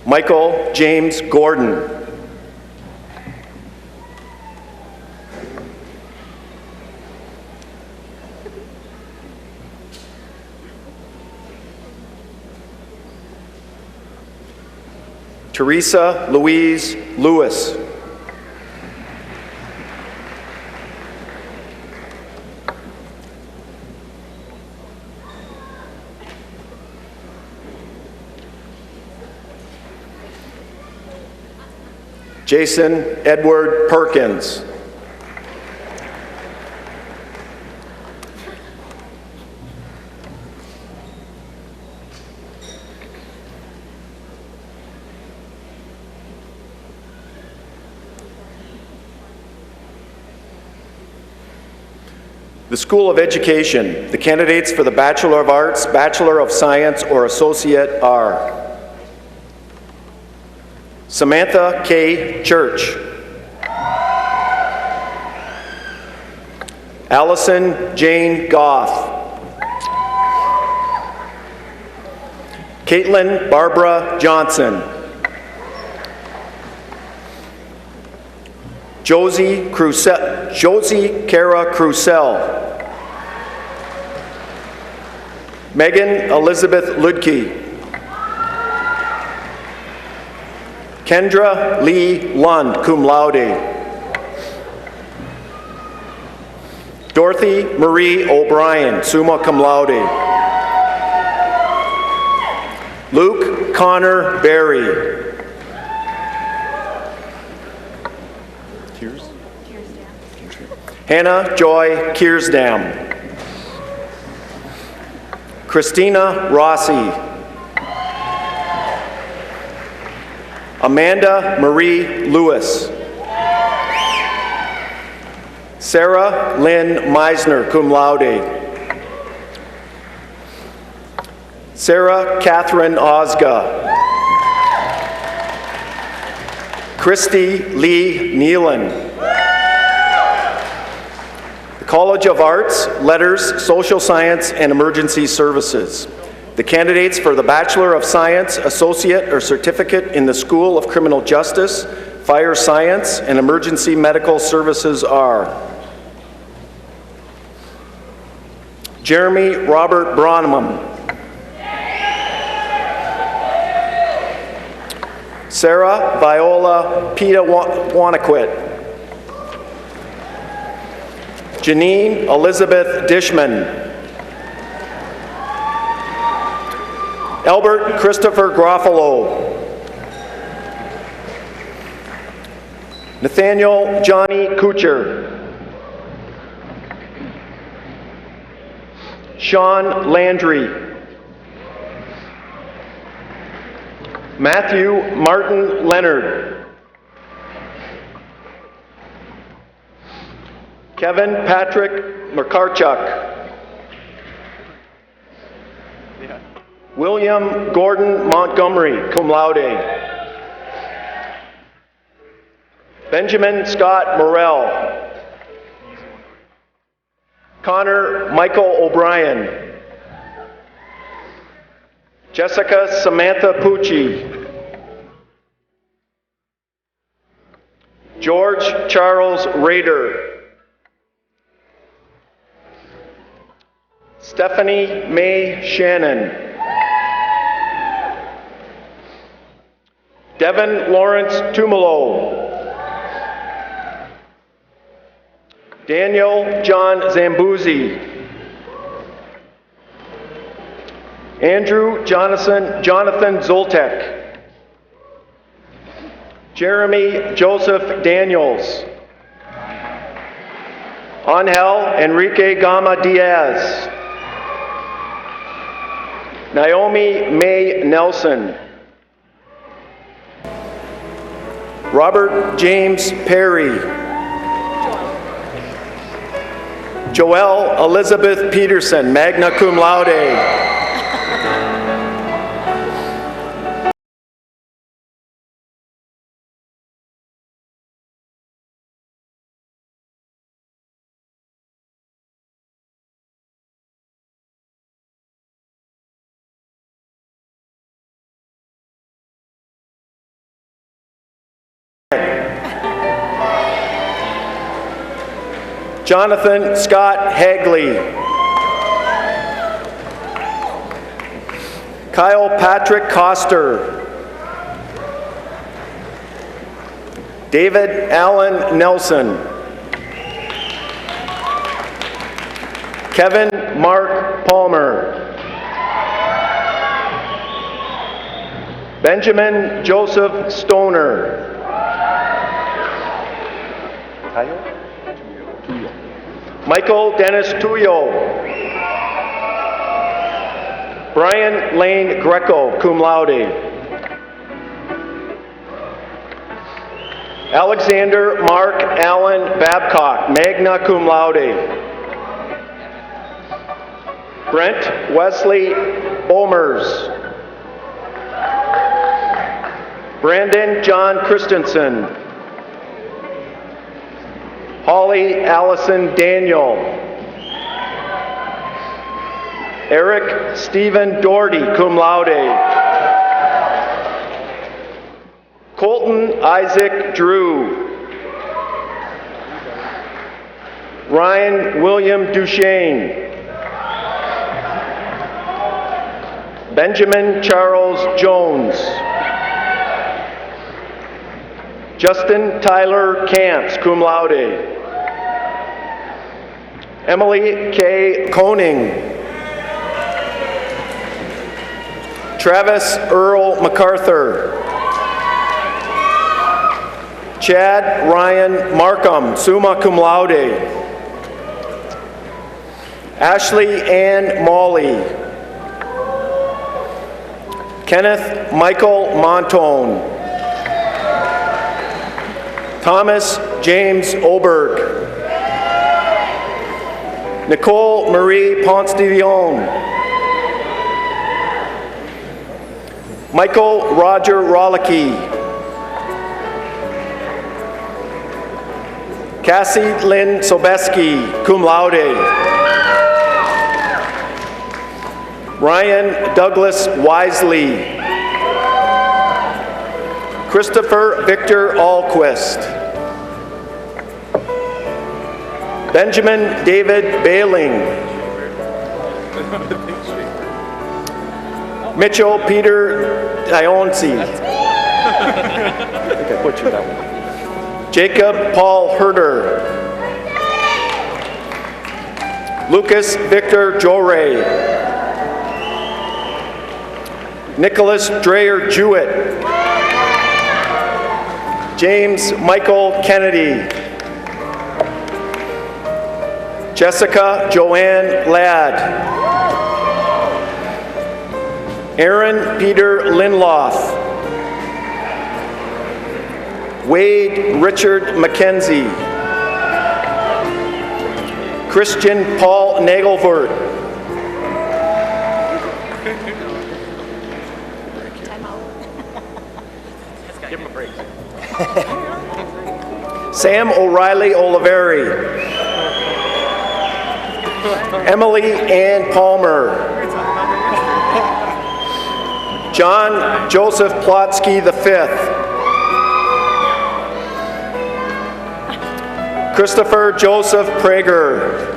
Michael James Gordon. Teresa Louise Lewis. Jason Edward Perkins. The School of Education. The candidates for the Bachelor of Arts, Bachelor of Science, or Associate are Samantha K. Church, Allison Jane Goff, Caitlin Barbara Johnson, Josie Cara Crucell, Megan Elizabeth Ludke, Kendra Lee Lund, cum laude, Dorothy Marie O'Brien, summa cum laude, Luke Connor Berry, Hannah Joy Kiersdam, Christina Rossi, Amanda Marie Lewis, Sarah Lynn Meisner, cum laude, Sarah Catherine Osga, Christy Lee Nealon. College of Arts, Letters, Social Science, and Emergency Services. The candidates for the Bachelor of Science, Associate, or Certificate in the School of Criminal Justice, Fire Science, and Emergency Medical Services are Jeremy Robert Bronman, Sarah Viola Pita Wanaquit, Janine Elizabeth Dishman, Albert Christopher Groffalo, Nathaniel Johnny Kucher, Sean Landry, Matthew Martin Leonard, Kevin Patrick McCarchuk, William Gordon Montgomery, cum laude, Benjamin Scott Morrell, Connor Michael O'Brien, Jessica Samantha Pucci, George Charles Rader, Stephanie Mae Shannon, Devin Lawrence Tumalo, Daniel John Zambuzzi, Andrew Jonathan Zoltek, Jeremy Joseph Daniels, Angel Enrique Gama Diaz, Naomi Mae Nelson, Robert James Perry, Joelle Elizabeth Peterson, magna cum laude, Jonathan Scott Hagley, Kyle Patrick Coster, David Allen Nelson, Kevin Mark Palmer, Benjamin Joseph Stoner, Michael Dennis Tuyo. Brian Lane Greco, cum laude. Alexander Mark Allen Babcock, magna cum laude. Brent Wesley Bomers. Brandon John Christensen. Holly Allison Daniel. Eric Stephen Doherty, cum laude. Colton Isaac Drew. Ryan William Duchesne. Benjamin Charles Jones. Justin Tyler Camps, cum laude. Emily K. Koning. Travis Earl MacArthur. Chad Ryan Markham, summa cum laude. Ashley Ann Molly. Kenneth Michael Montone. Thomas James Oberg. Nicole Marie Ponce de Leon. Michael Roger Rollicki. Cassie Lynn Sobeski, cum laude. Ryan Douglas Wisely. Christopher Victor Alquist. Benjamin David Bailing. Mitchell Peter Dionsi. I think I butchered that one. Jacob Paul Herder. Lucas Victor Jore. Nicholas Dreyer Jewett. James Michael Kennedy. Jessica Joanne Ladd. Aaron Peter Linloth. Wade Richard McKenzie. Christian Paul Nagelvert. Give him a break. Sam O'Reilly Oliveri. Emily Ann Palmer. John Joseph Plotsky V. Christopher Joseph Prager.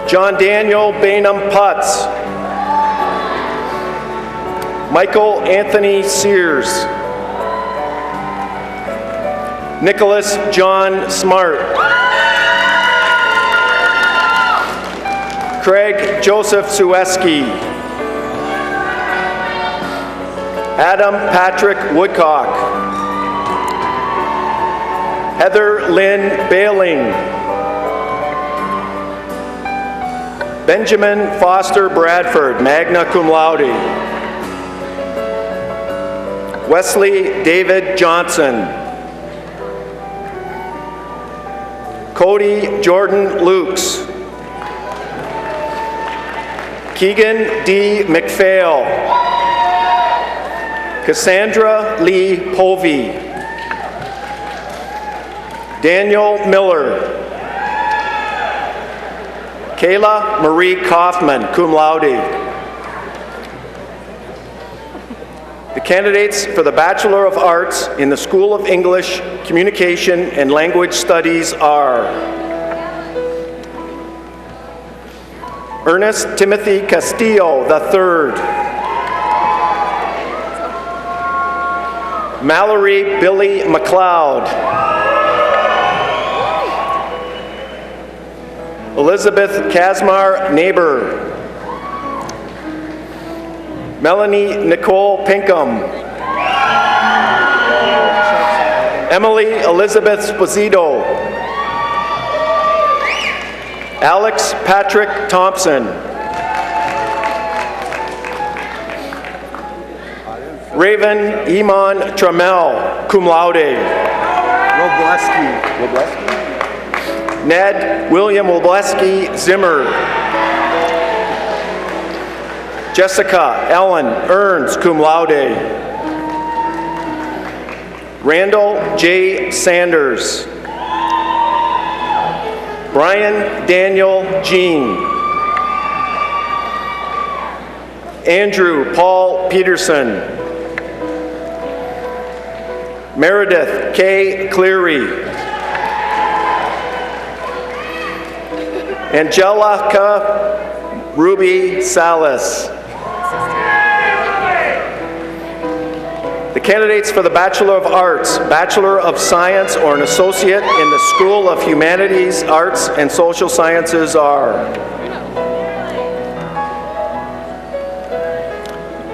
John Daniel Bainham Putz. Michael Anthony Sears. Nicholas John Smart. Craig Joseph Sueski. Adam Patrick Woodcock. Heather Lynn Bailing. Benjamin Foster Bradford, magna cum laude. Wesley David Johnson. Cody Jordan Lukes. Keegan D. McPhail. Cassandra Lee Povey. Daniel Miller. Kayla Marie Kaufman, cum laude. The candidates for the Bachelor of Arts in the School of English, Communication, and Language Studies are Ernest Timothy Castillo III. Mallory Billy McLeod. Elizabeth Kasmar Neighbor. Melanie Nicole Pinkham. Emily Elizabeth Sposito. Alex Patrick Thompson. Raven Iman Trammell, cum laude. Ned William Wobleski Zimmer. Jessica Ellen Ernst, cum laude. Randall J. Sanders. Brian Daniel Jean. Andrew Paul Peterson. Meredith K. Cleary. Angelica Ruby Salas. The candidates for the Bachelor of Arts, Bachelor of Science, or an Associate in the School of Humanities, Arts, and Social Sciences are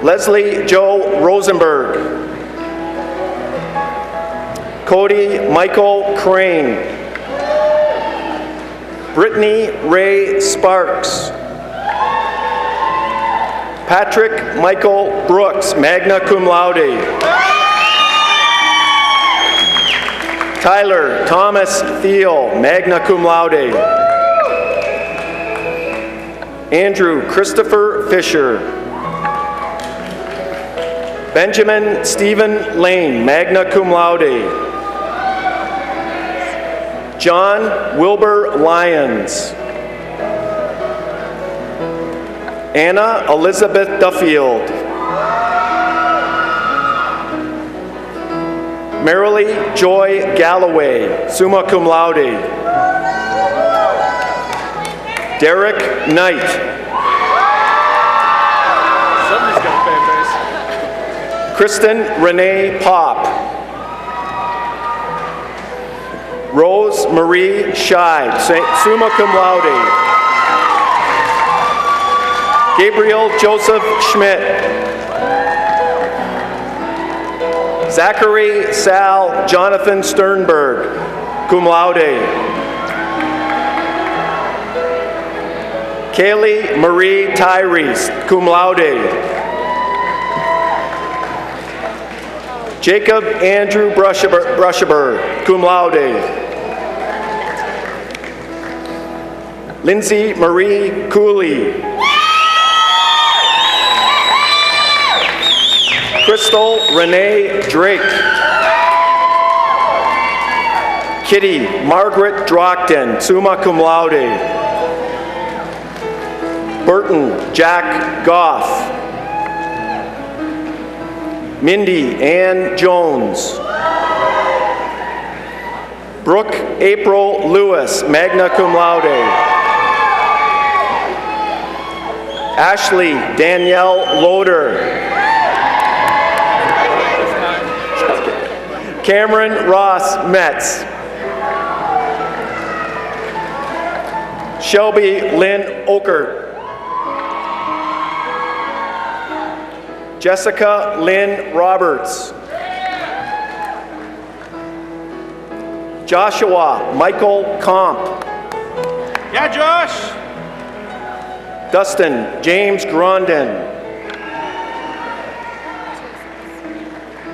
Leslie Joe Rosenberg. Cody Michael Crane. Brittany Ray Sparks. Patrick Michael Brooks, magna cum laude. Tyler Thomas Thiel, magna cum laude. Andrew Christopher Fisher. Benjamin Stephen Lane, magna cum laude. John Wilbur Lyons. Anna Elizabeth Duffield. Marilee Joy Galloway, summa cum laude. Derek Knight. Somebody's got a fan base. Kristen Renee Pop. Rose Marie Scheid, summa cum laude. Gabriel Joseph Schmidt. Zachary Sal Jonathan Sternberg, cum laude. Kaylee Marie Tyrese, cum laude. Jacob Andrew Brushaber, cum laude. Lindsay Marie Cooley. Crystal Renee Drake. Kitty Margaret Drockton, summa cum laude. Burton Jack Goff. Mindy Ann Jones. Brooke April Lewis, magna cum laude. Ashley Danielle Loader. Cameron Ross Metz. Shelby Lynn Oker. Jessica Lynn Roberts. Joshua Michael Comp. Yeah, Josh. Dustin James Grondin.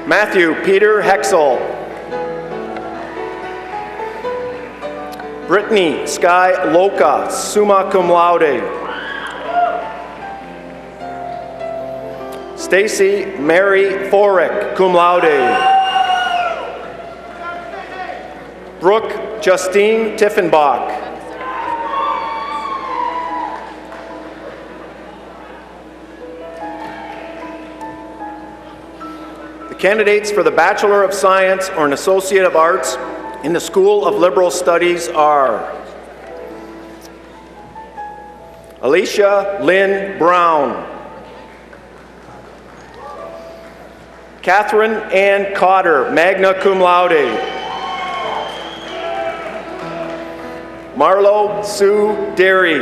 Matthew Peter Hexel. Brittany Sky Loca, summa cum laude. Stacy Mary Forick, cum laude. Brooke Justine Tiffenbach. Candidates for the Bachelor of Science or an Associate of Arts in the School of Liberal Studies are Alicia Lynn Brown, Catherine Ann Cotter, magna cum laude, Marlo Sue Derry,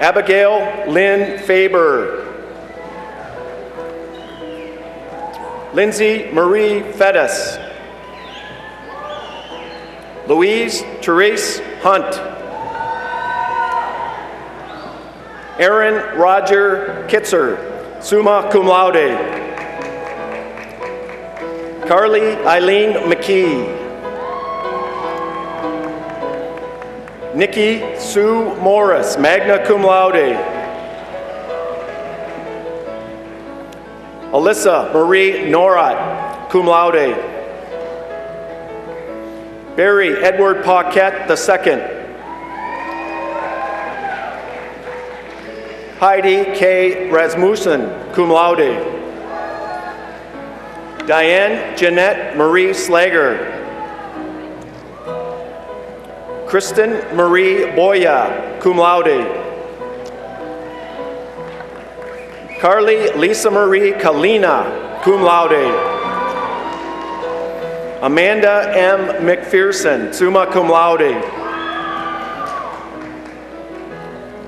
Abigail Lynn Faber, Lindsay Marie Fettis. Louise Therese Hunt. Aaron Roger Kitzer, summa cum laude. Carly Eileen McKee. Nikki Sue Morris, magna cum laude. Alyssa Marie Norat, cum laude. Barry Edward Paquette II. Heidi K. Rasmussen, cum laude. Diane Jeanette Marie Slager. Kristen Marie Boya, cum laude. Carly Lisa Marie Kalina, cum laude. Amanda M. McPherson, summa cum laude.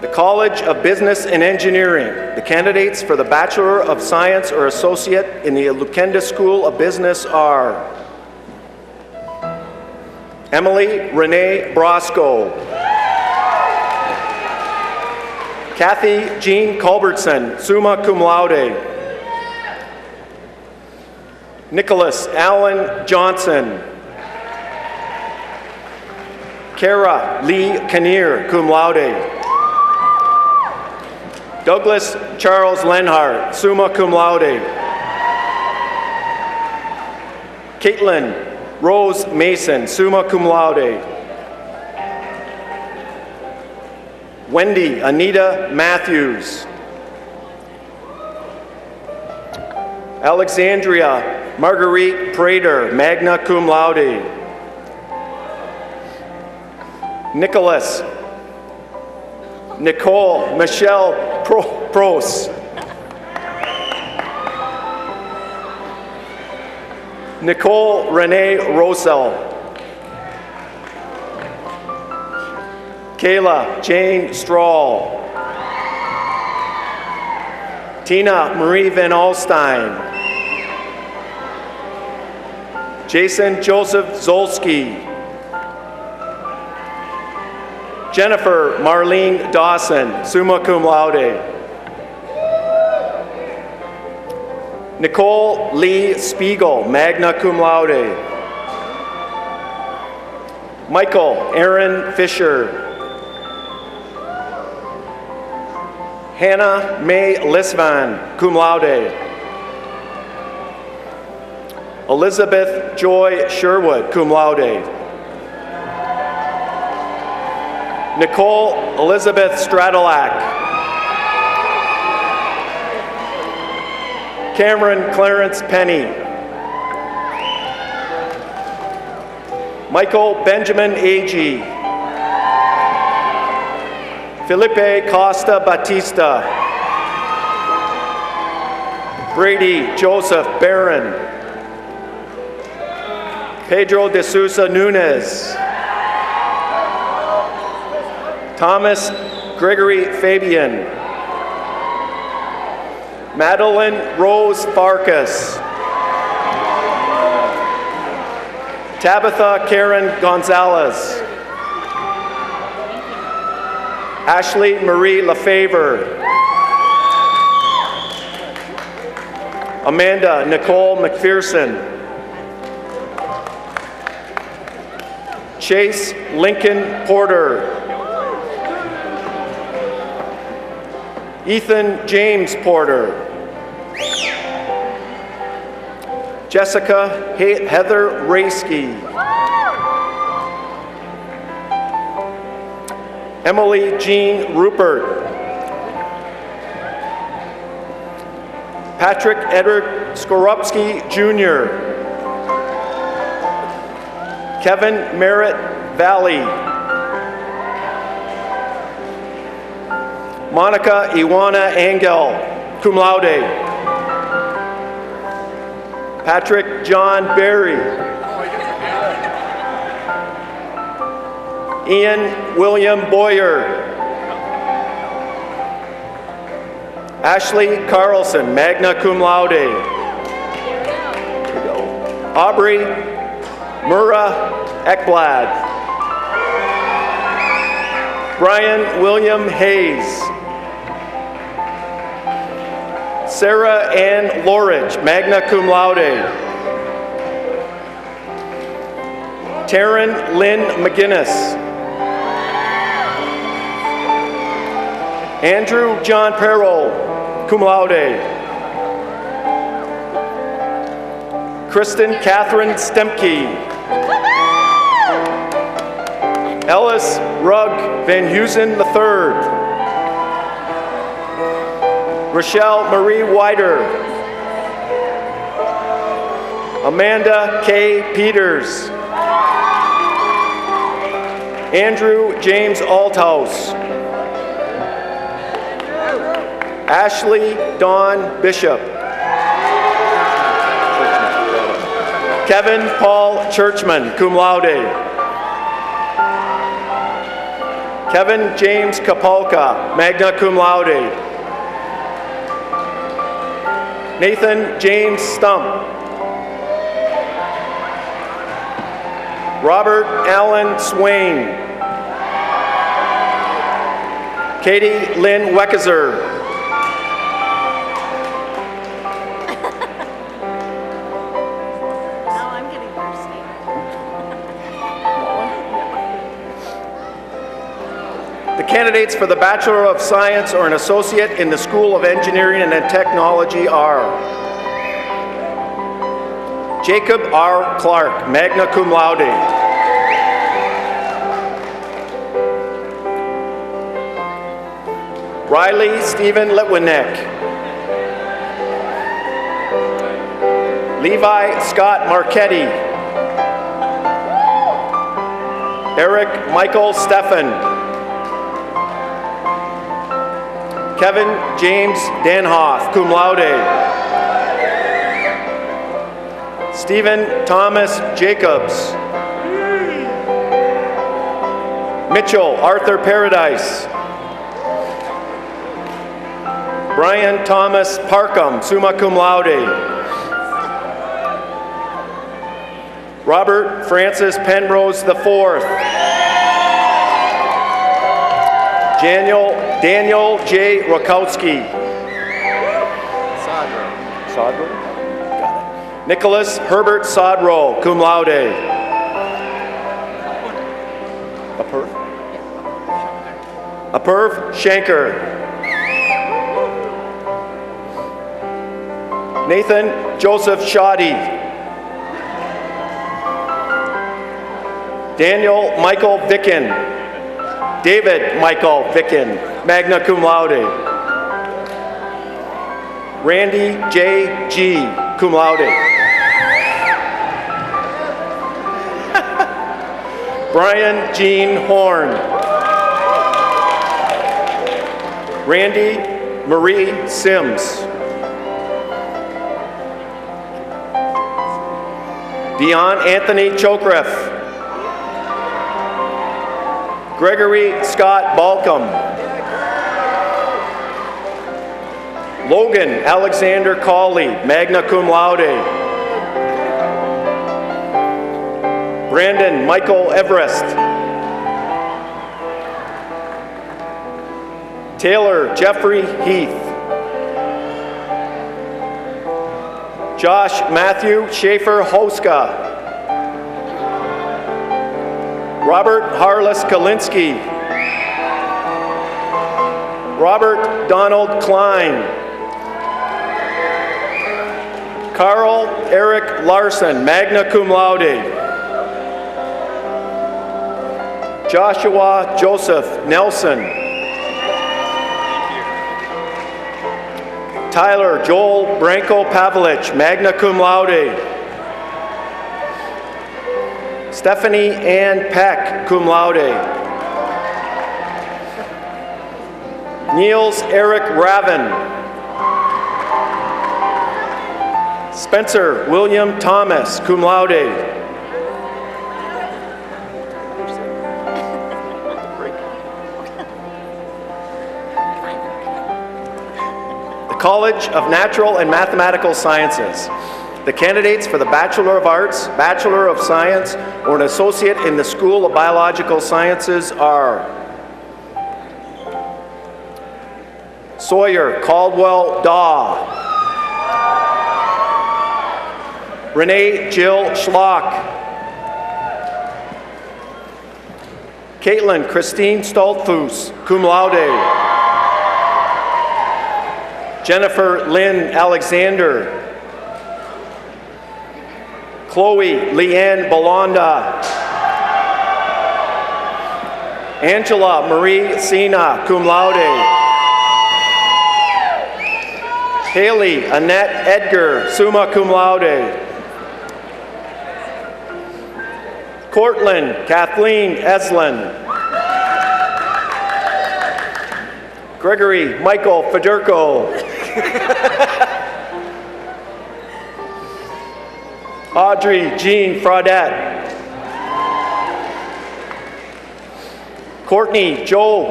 The College of Business and Engineering. The candidates for the Bachelor of Science or Associate in the Lukenda School of Business are Emily Renee Brosco. Kathy Jean Culbertson, summa cum laude. Nicholas Allen Johnson. Kara Lee Kinnear, cum laude. Douglas Charles Lenhart, summa cum laude. Caitlin Rose Mason, summa cum laude. Wendy Anita Matthews. Alexandria Marguerite Prater, magna cum laude. Nicholas Nicole Michelle Pros. Nicole Renee Rosell. Kayla Jane Strahl. Tina Marie Van Alstein. Jason Joseph Zolski. Jennifer Marlene Dawson, summa cum laude. Nicole Lee Spiegel, magna cum laude. Michael Aaron Fisher. Hannah May Lisvan, cum laude. Elizabeth Joy Sherwood, cum laude. Nicole Elizabeth Stradilak. Cameron Clarence Penny. Michael Benjamin Agee. Felipe Costa Batista. Brady Joseph Barron. Pedro de Sousa Nunez. Thomas Gregory Fabian. Madeline Rose Farkas. Tabitha Karen Gonzalez. Ashley Marie LaFavor. Amanda Nicole McPherson. Chase Lincoln Porter. Ethan James Porter. Jessica Heather Raysky. Emily Jean Rupert. Patrick Edward Skorupski Jr. Kevin Merritt Valley. Monica Iwana Angel, cum laude. Patrick John Berry. Ian William Boyer. Ashley Carlson, magna cum laude. Aubrey Murrah Ekblad. Brian William Hayes. Sarah Ann Lorridge, magna cum laude. Taryn Lynn McGinnis. Andrew John Perrell, cum laude. Kristen Catherine Stemke. Ellis Rugg Van Heusen III. Rochelle Marie Wider. Amanda K. Peters. Andrew James Althouse. Ashley Dawn Bishop. Kevin Paul Churchman, cum laude. Kevin James Kapalka, magna cum laude. Nathan James Stump. Robert Allen Swain. Katie Lynn Weckeser. Now I'm getting thirsty. The candidates for the Bachelor of Science or an Associate in the School of Engineering and Technology are Jacob R. Clark, magna cum laude. Riley Stephen Litwinek. Levi Scott Marchetti. Eric Michael Steffen. Kevin James Danhoff, cum laude. Stephen Thomas Jacobs. Mitchell Arthur Paradise. Brian Thomas Parkham, summa cum laude. Robert Francis Penrose IV. Daniel J. Rakowski. Sodro? Got it. Nicholas Herbert Sodro, cum laude. Apurv Shanker. Nathan Joseph Shoddy. Daniel Michael Vicken. David Michael Vicken, magna cum laude. Randy J. G., cum laude. Brian Jean Horn. Randy Marie Sims. Dion Anthony Chokreff. Gregory Scott Balcom. Logan Alexander Cawley, magna cum laude. Brandon Michael Everest. Taylor Jeffrey Heath. Josh Matthew Schaefer Hoska. Robert Harless Kalinsky. Robert Donald Klein. Carl Eric Larson, magna cum laude. Joshua Joseph Nelson. Tyler Joel Branko Pavlich, magna cum laude. Stephanie Ann Peck, cum laude. Niels Eric Raven. Spencer William Thomas, cum laude. The College of Natural and Mathematical Sciences. The candidates for the Bachelor of Arts, Bachelor of Science, or an Associate in the School of Biological Sciences are Sawyer Caldwell Daw, Renee Jill Schlock, Caitlin Christine Stoltzfus, cum laude, Jennifer Lynn Alexander, Chloe Leanne Belonda, Angela Marie Sina, cum laude, Haley Annette Edgar, summa cum laude, Cortland Kathleen Eslin, Gregory Michael Federko, Audrey Jean Fraudette, Courtney Joy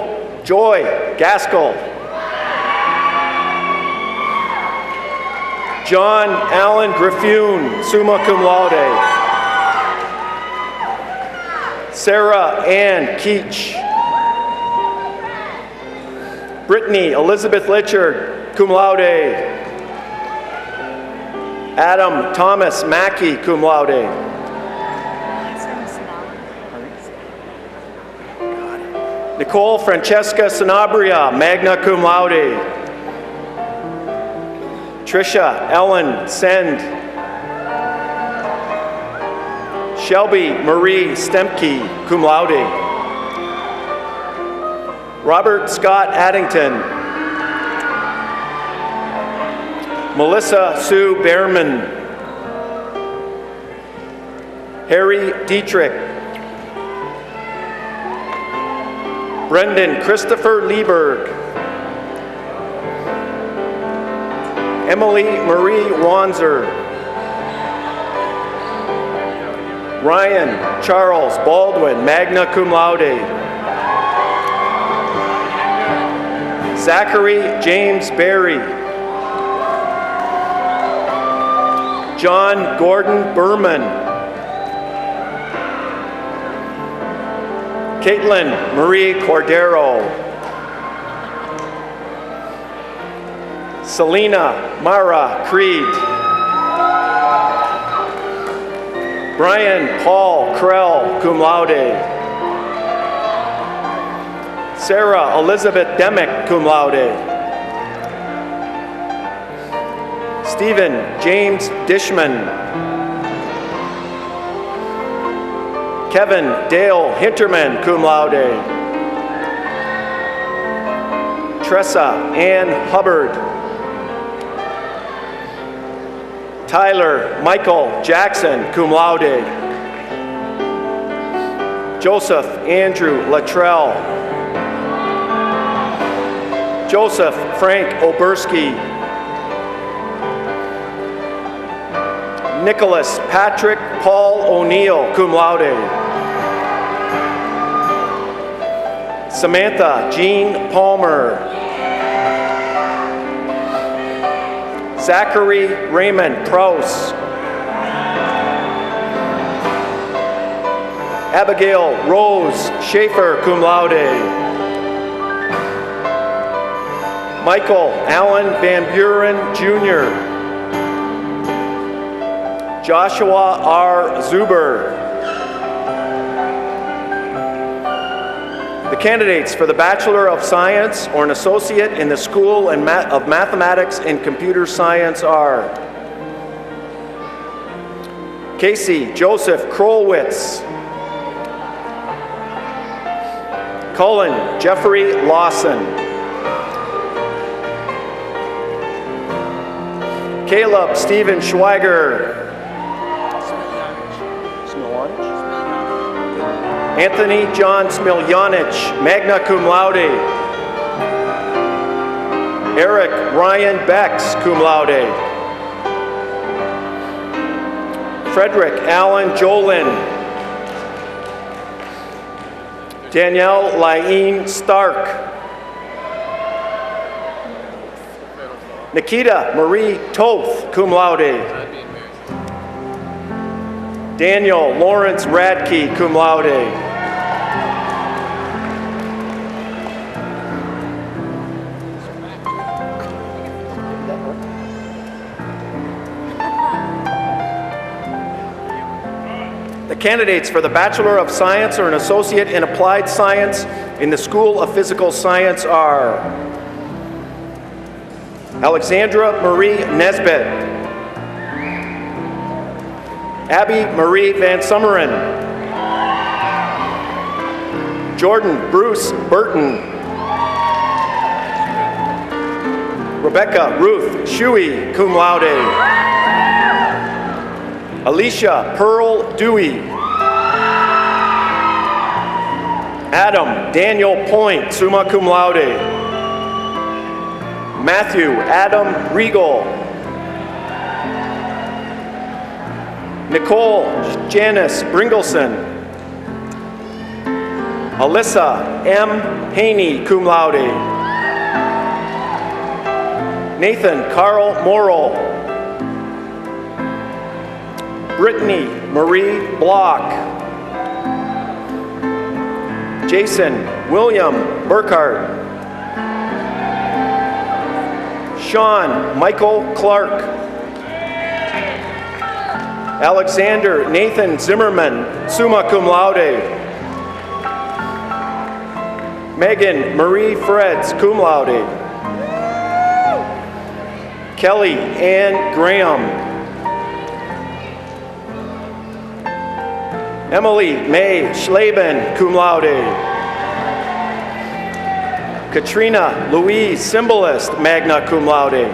Gaskell, John Allen Griffune, summa cum laude, Sarah Ann Keach, Brittany Elizabeth Litchard, cum laude, Adam Thomas Mackey, cum laude, Nicole Francesca Sanabria, magna cum laude, Trisha Ellen Send, Shelby Marie Stemke, cum laude, Robert Scott Addington, Melissa Sue Behrman, Harry Dietrich, Brendan Christopher Lieberg, Emily Marie Wanzer, Ryan Charles Baldwin, magna cum laude, Zachary James Berry, John Gordon Berman, Caitlin Marie Cordero, Selena Mara Creed, Brian Paul Krell, cum laude, Sarah Elizabeth Demick, cum laude, Stephen James Dishman, Kevin Dale Hinterman, cum laude, Tressa Ann Hubbard, Tyler Michael Jackson, cum laude, Joseph Andrew Luttrell, Joseph Frank Oberski, Nicholas Patrick Paul O'Neill, cum laude, Samantha Jean Palmer, Zachary Raymond Prouse, Abigail Rose Schaefer, cum laude, Michael Allen Van Buren Jr., Joshua R. Zuber. The candidates for the Bachelor of Science or an Associate in the School of Mathematics and Computer Science are Casey Joseph Krolwitz, Cullen Jeffrey Lawson, Caleb Stephen Schweiger, Anthony John Smiljanich, magna cum laude, Eric Ryan Becks, cum laude, Frederick Allen Jolin, Danielle Laine Stark, Nikita Marie Toth, cum laude, Daniel Lawrence Radke, cum laude. The candidates for the Bachelor of Science or an Associate in Applied Science in the School of Physical Science are Alexandra Marie Nesbitt, Abby Marie Van Summeren, Jordan Bruce Burton, Rebecca Ruth Shuey, cum laude. Alicia Pearl Dewey, Adam Daniel Point, summa cum laude. Matthew Adam Regal, Nicole Janice Bringelson, Alyssa M. Haney, cum laude. Nathan Carl Morrill, Brittany Marie Block, Jason William Burkhart, Sean Michael Clark, Alexander Nathan Zimmerman, summa cum laude. Megan Marie Freds, cum laude. Kelly Ann Graham, Emily May Schlaben, cum laude. Katrina Louise Symbolist, magna cum laude.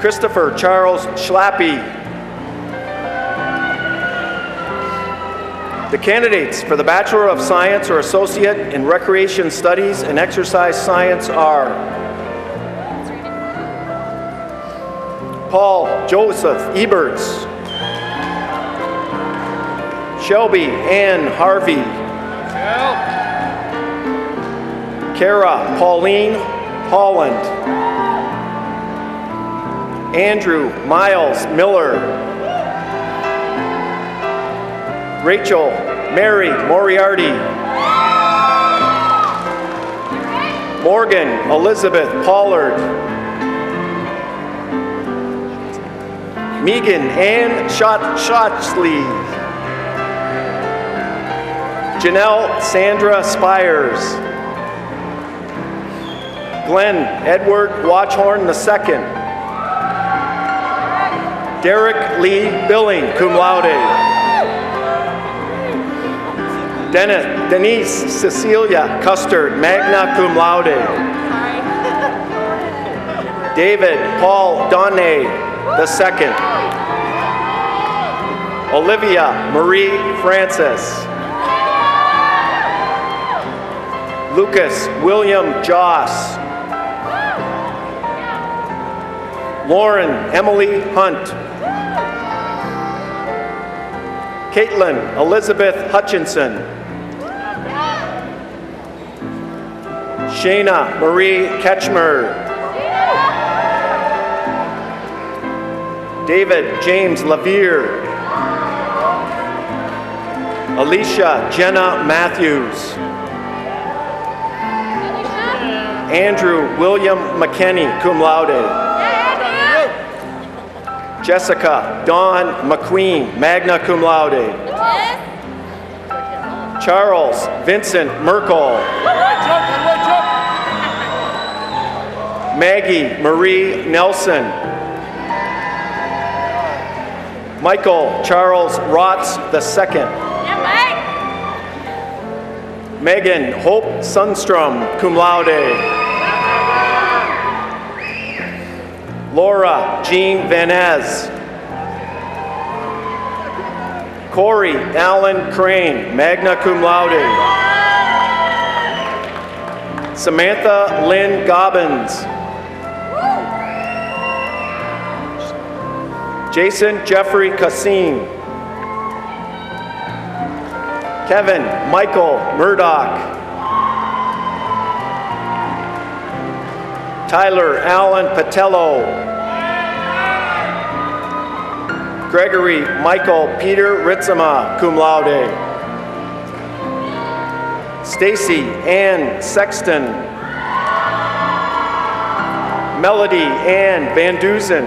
Christopher Charles Schlappy. The candidates for the Bachelor of Science or Associate in Recreation Studies and Exercise Science are Paul Joseph Eberts, Shelby Ann Harvey, Kara Pauline Holland, Andrew Miles Miller, Rachel Mary Moriarty, Morgan Elizabeth Pollard, Megan Ann Schley, Janelle Sandra Spires, Glenn Edward Watchhorn II, Derek Lee Billing, cum laude. Denise Cecilia Custard, magna cum laude. David Paul Donne II. Olivia Marie Francis. Lucas William Joss. Lauren Emily Hunt. Caitlin Elizabeth Hutchinson. Shayna Marie Ketchmer. David James Lavier. Alicia Jenna Matthews. Andrew William McKenney, cum laude. Jessica Dawn McQueen, magna cum laude. Charles Vincent Merkel. Maggie Marie Nelson. Michael Charles Rotz II. Megan Hope Sundstrom, cum laude. Laura Jean Van Ez. Corey Allen Crane, magna cum laude. Samantha Lynn Gobbins. Jason Jeffrey Cassim. Kevin Michael Murdoch. Tyler Allen Patello. Gregory Michael Peter Ritzema, cum laude. Stacy Ann Sexton. Melody Ann Van Dusen.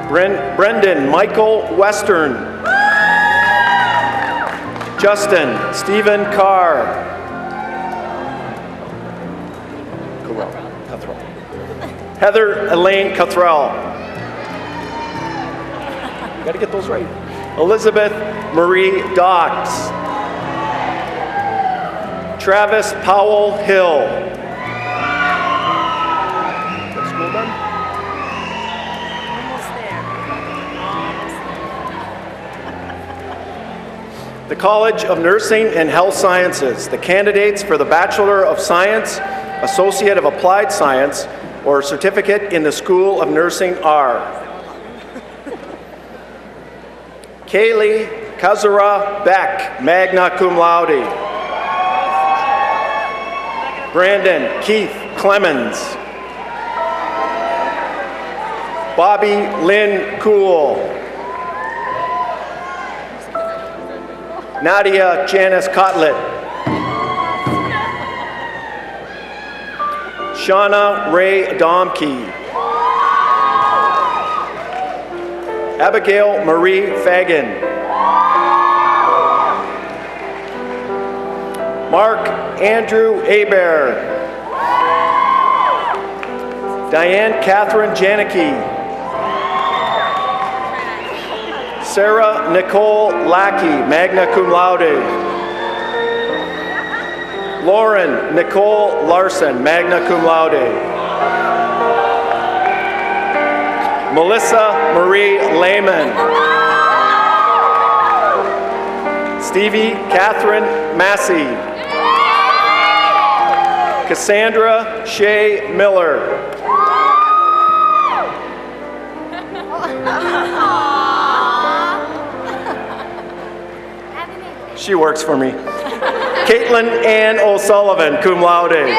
Brendan Michael Western. Justin Stephen Carr. Heather Elaine Cothrell. Got to get those right. Elizabeth Marie Docks. Travis Powell Hill. What school done? The College of Nursing and Health Sciences. The candidates for the Bachelor of Science, Associate of Applied Science, or Certificate in the School of Nursing are Kaylee Kazura Beck, magna cum laude. Brandon Keith Clemens. Bobby Lynn Cool. Nadia Janice Cotlet. Shauna Ray Domke. Abigail Marie Fagan. Mark Andrew Hebert. Diane Catherine Janicki. Sarah Nicole Lackey, magna cum laude. Lauren Nicole Larson, magna cum laude. Melissa Marie Lehman. Stevie Catherine Massey. Cassandra Shea Miller. She works for me. Caitlin Ann O'Sullivan, cum laude.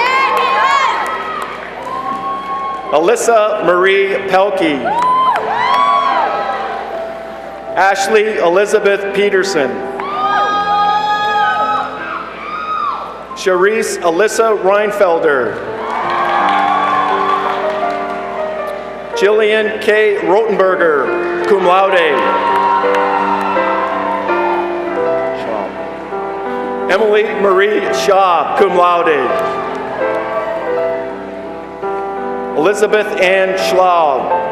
Alyssa Marie Pelkey. Ashley Elizabeth Peterson. Charisse Alyssa Reinfelder. Jillian K. Rotenberger, cum laude. Emily Marie Shaw, cum laude. Elizabeth Ann Schlaub.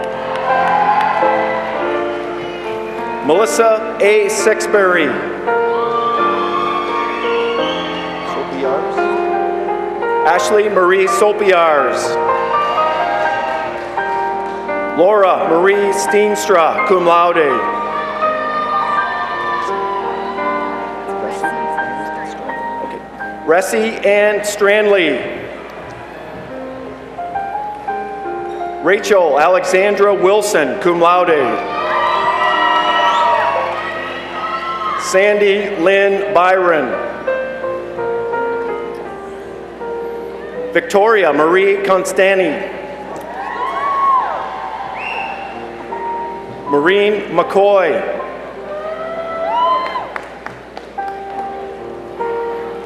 Melissa A. Sixbury. Ashley Marie Sopiars. Laura Marie Steenstra, cum laude. Ressie Ann Strandley. Rachel Alexandra Wilson, cum laude. Sandy Lynn Byron. Victoria Marie Constani. Maureen McCoy.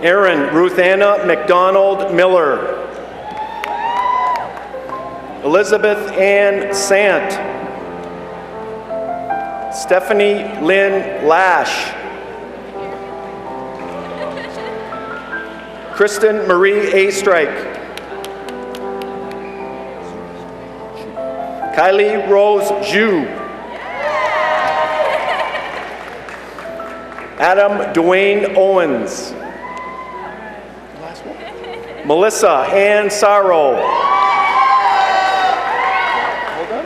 Erin Ruthanna McDonald Miller. Elizabeth Ann Sant. Stephanie Lynn Lash. Kristen Marie A. Strike. Kylie Rose Zhu. Adam Dwayne Owens. Melissa Ann Sorrow. Hold on.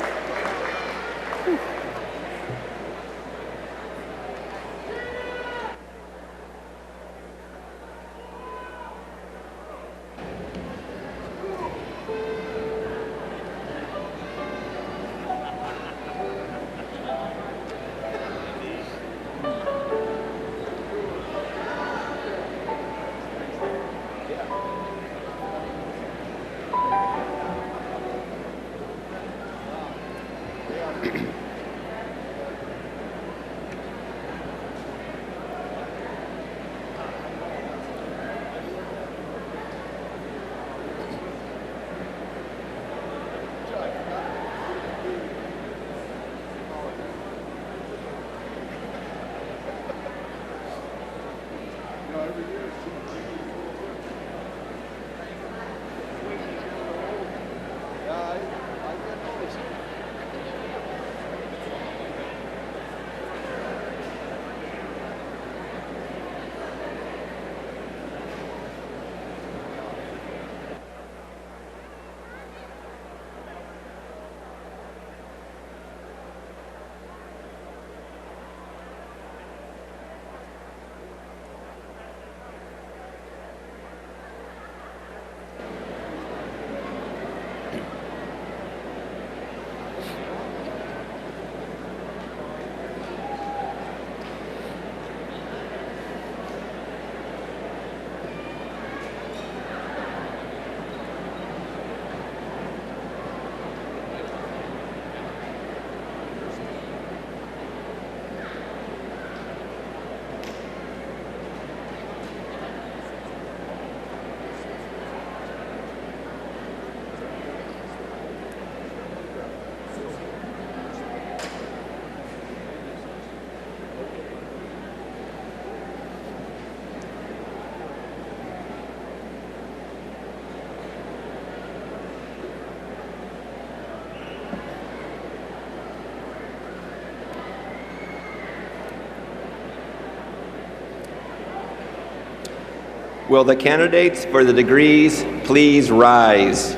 Will the candidates for the degrees please rise?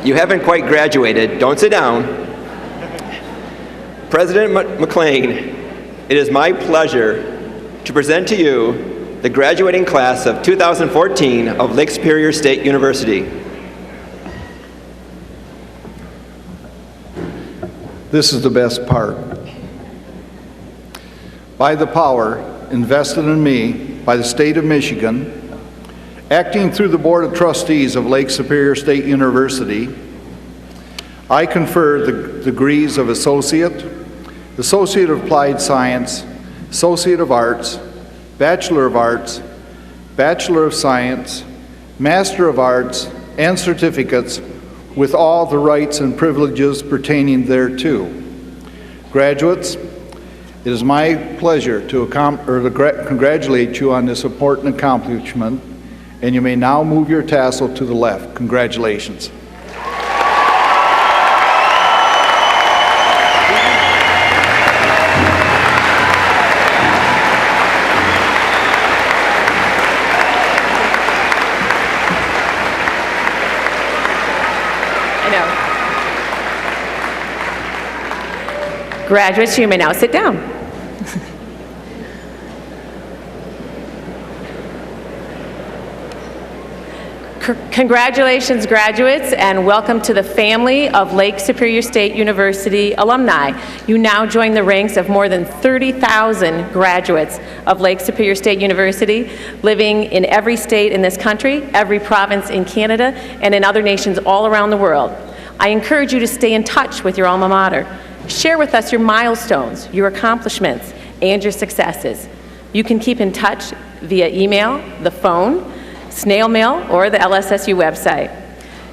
You haven't quite graduated. Don't sit down. President McLean, it is my pleasure to present to you the graduating class of 2014 of Lake Superior State University. This is the best part. By the power invested in me by the state of Michigan, acting through the Board of Trustees of Lake Superior State University, I confer the degrees of Associate, Associate of Applied Science, Associate of Arts, Bachelor of Arts, Bachelor of Science, Master of Arts, and certificates with all the rights and privileges pertaining thereto. Graduates, it is my pleasure to congratulate you on this important accomplishment, and you may now move your tassel to the left. Congratulations. Graduates, you may now sit down. Congratulations, graduates, and welcome to the family of Lake Superior State University alumni. You now join the ranks of more than 30,000 graduates of Lake Superior State University, living in every state in this country, every province in Canada, and in other nations all around the world. I encourage you to stay in touch with your alma mater. Share with us your milestones, your accomplishments, and your successes. You can keep in touch via email, the phone, snail mail, or the LSSU website.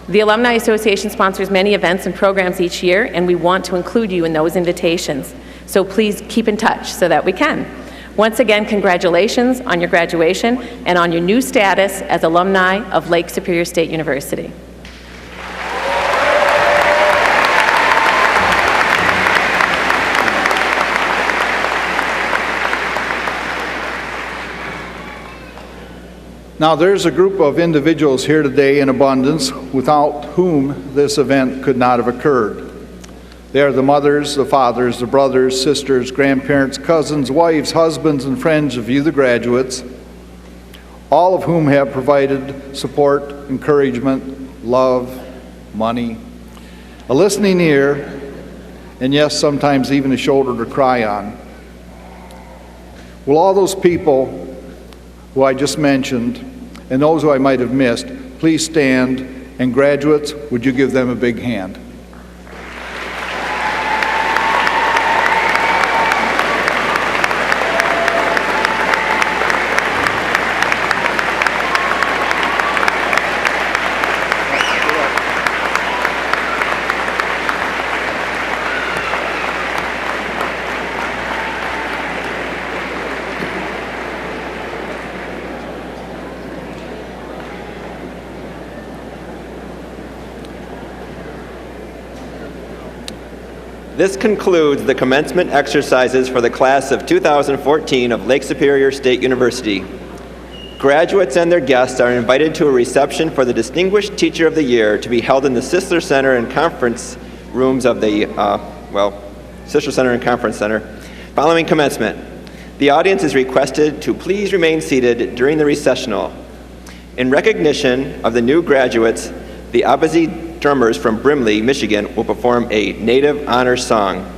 The Alumni Association sponsors many events and programs each year, and we want to include you in those invitations. So please keep in touch so that we can. Once again, congratulations on your graduation and on your new status as alumni of Lake Superior State University. Now, there's a group of individuals here today in abundance without whom this event could not have occurred. They are the mothers, the fathers, the brothers, sisters, grandparents, cousins, wives, husbands, and friends of you, the graduates, all of whom have provided support, encouragement, love, money, a listening ear, and yes, sometimes even a shoulder to cry on. Will all those people who I just mentioned, and those who I might have missed, please stand, and graduates, would you give them a big hand? This concludes the commencement exercises for the class of 2014 of Lake Superior State University. Graduates and their guests are invited to a reception for the Distinguished Teacher of the Year to be held in the Sisler Center and Conference rooms of the, Sisler Center and Conference Center following commencement. The audience is requested to please remain seated during the recessional. In recognition of the new graduates, the Abazi drummers from Brimley, Michigan will perform a Native Honor Song.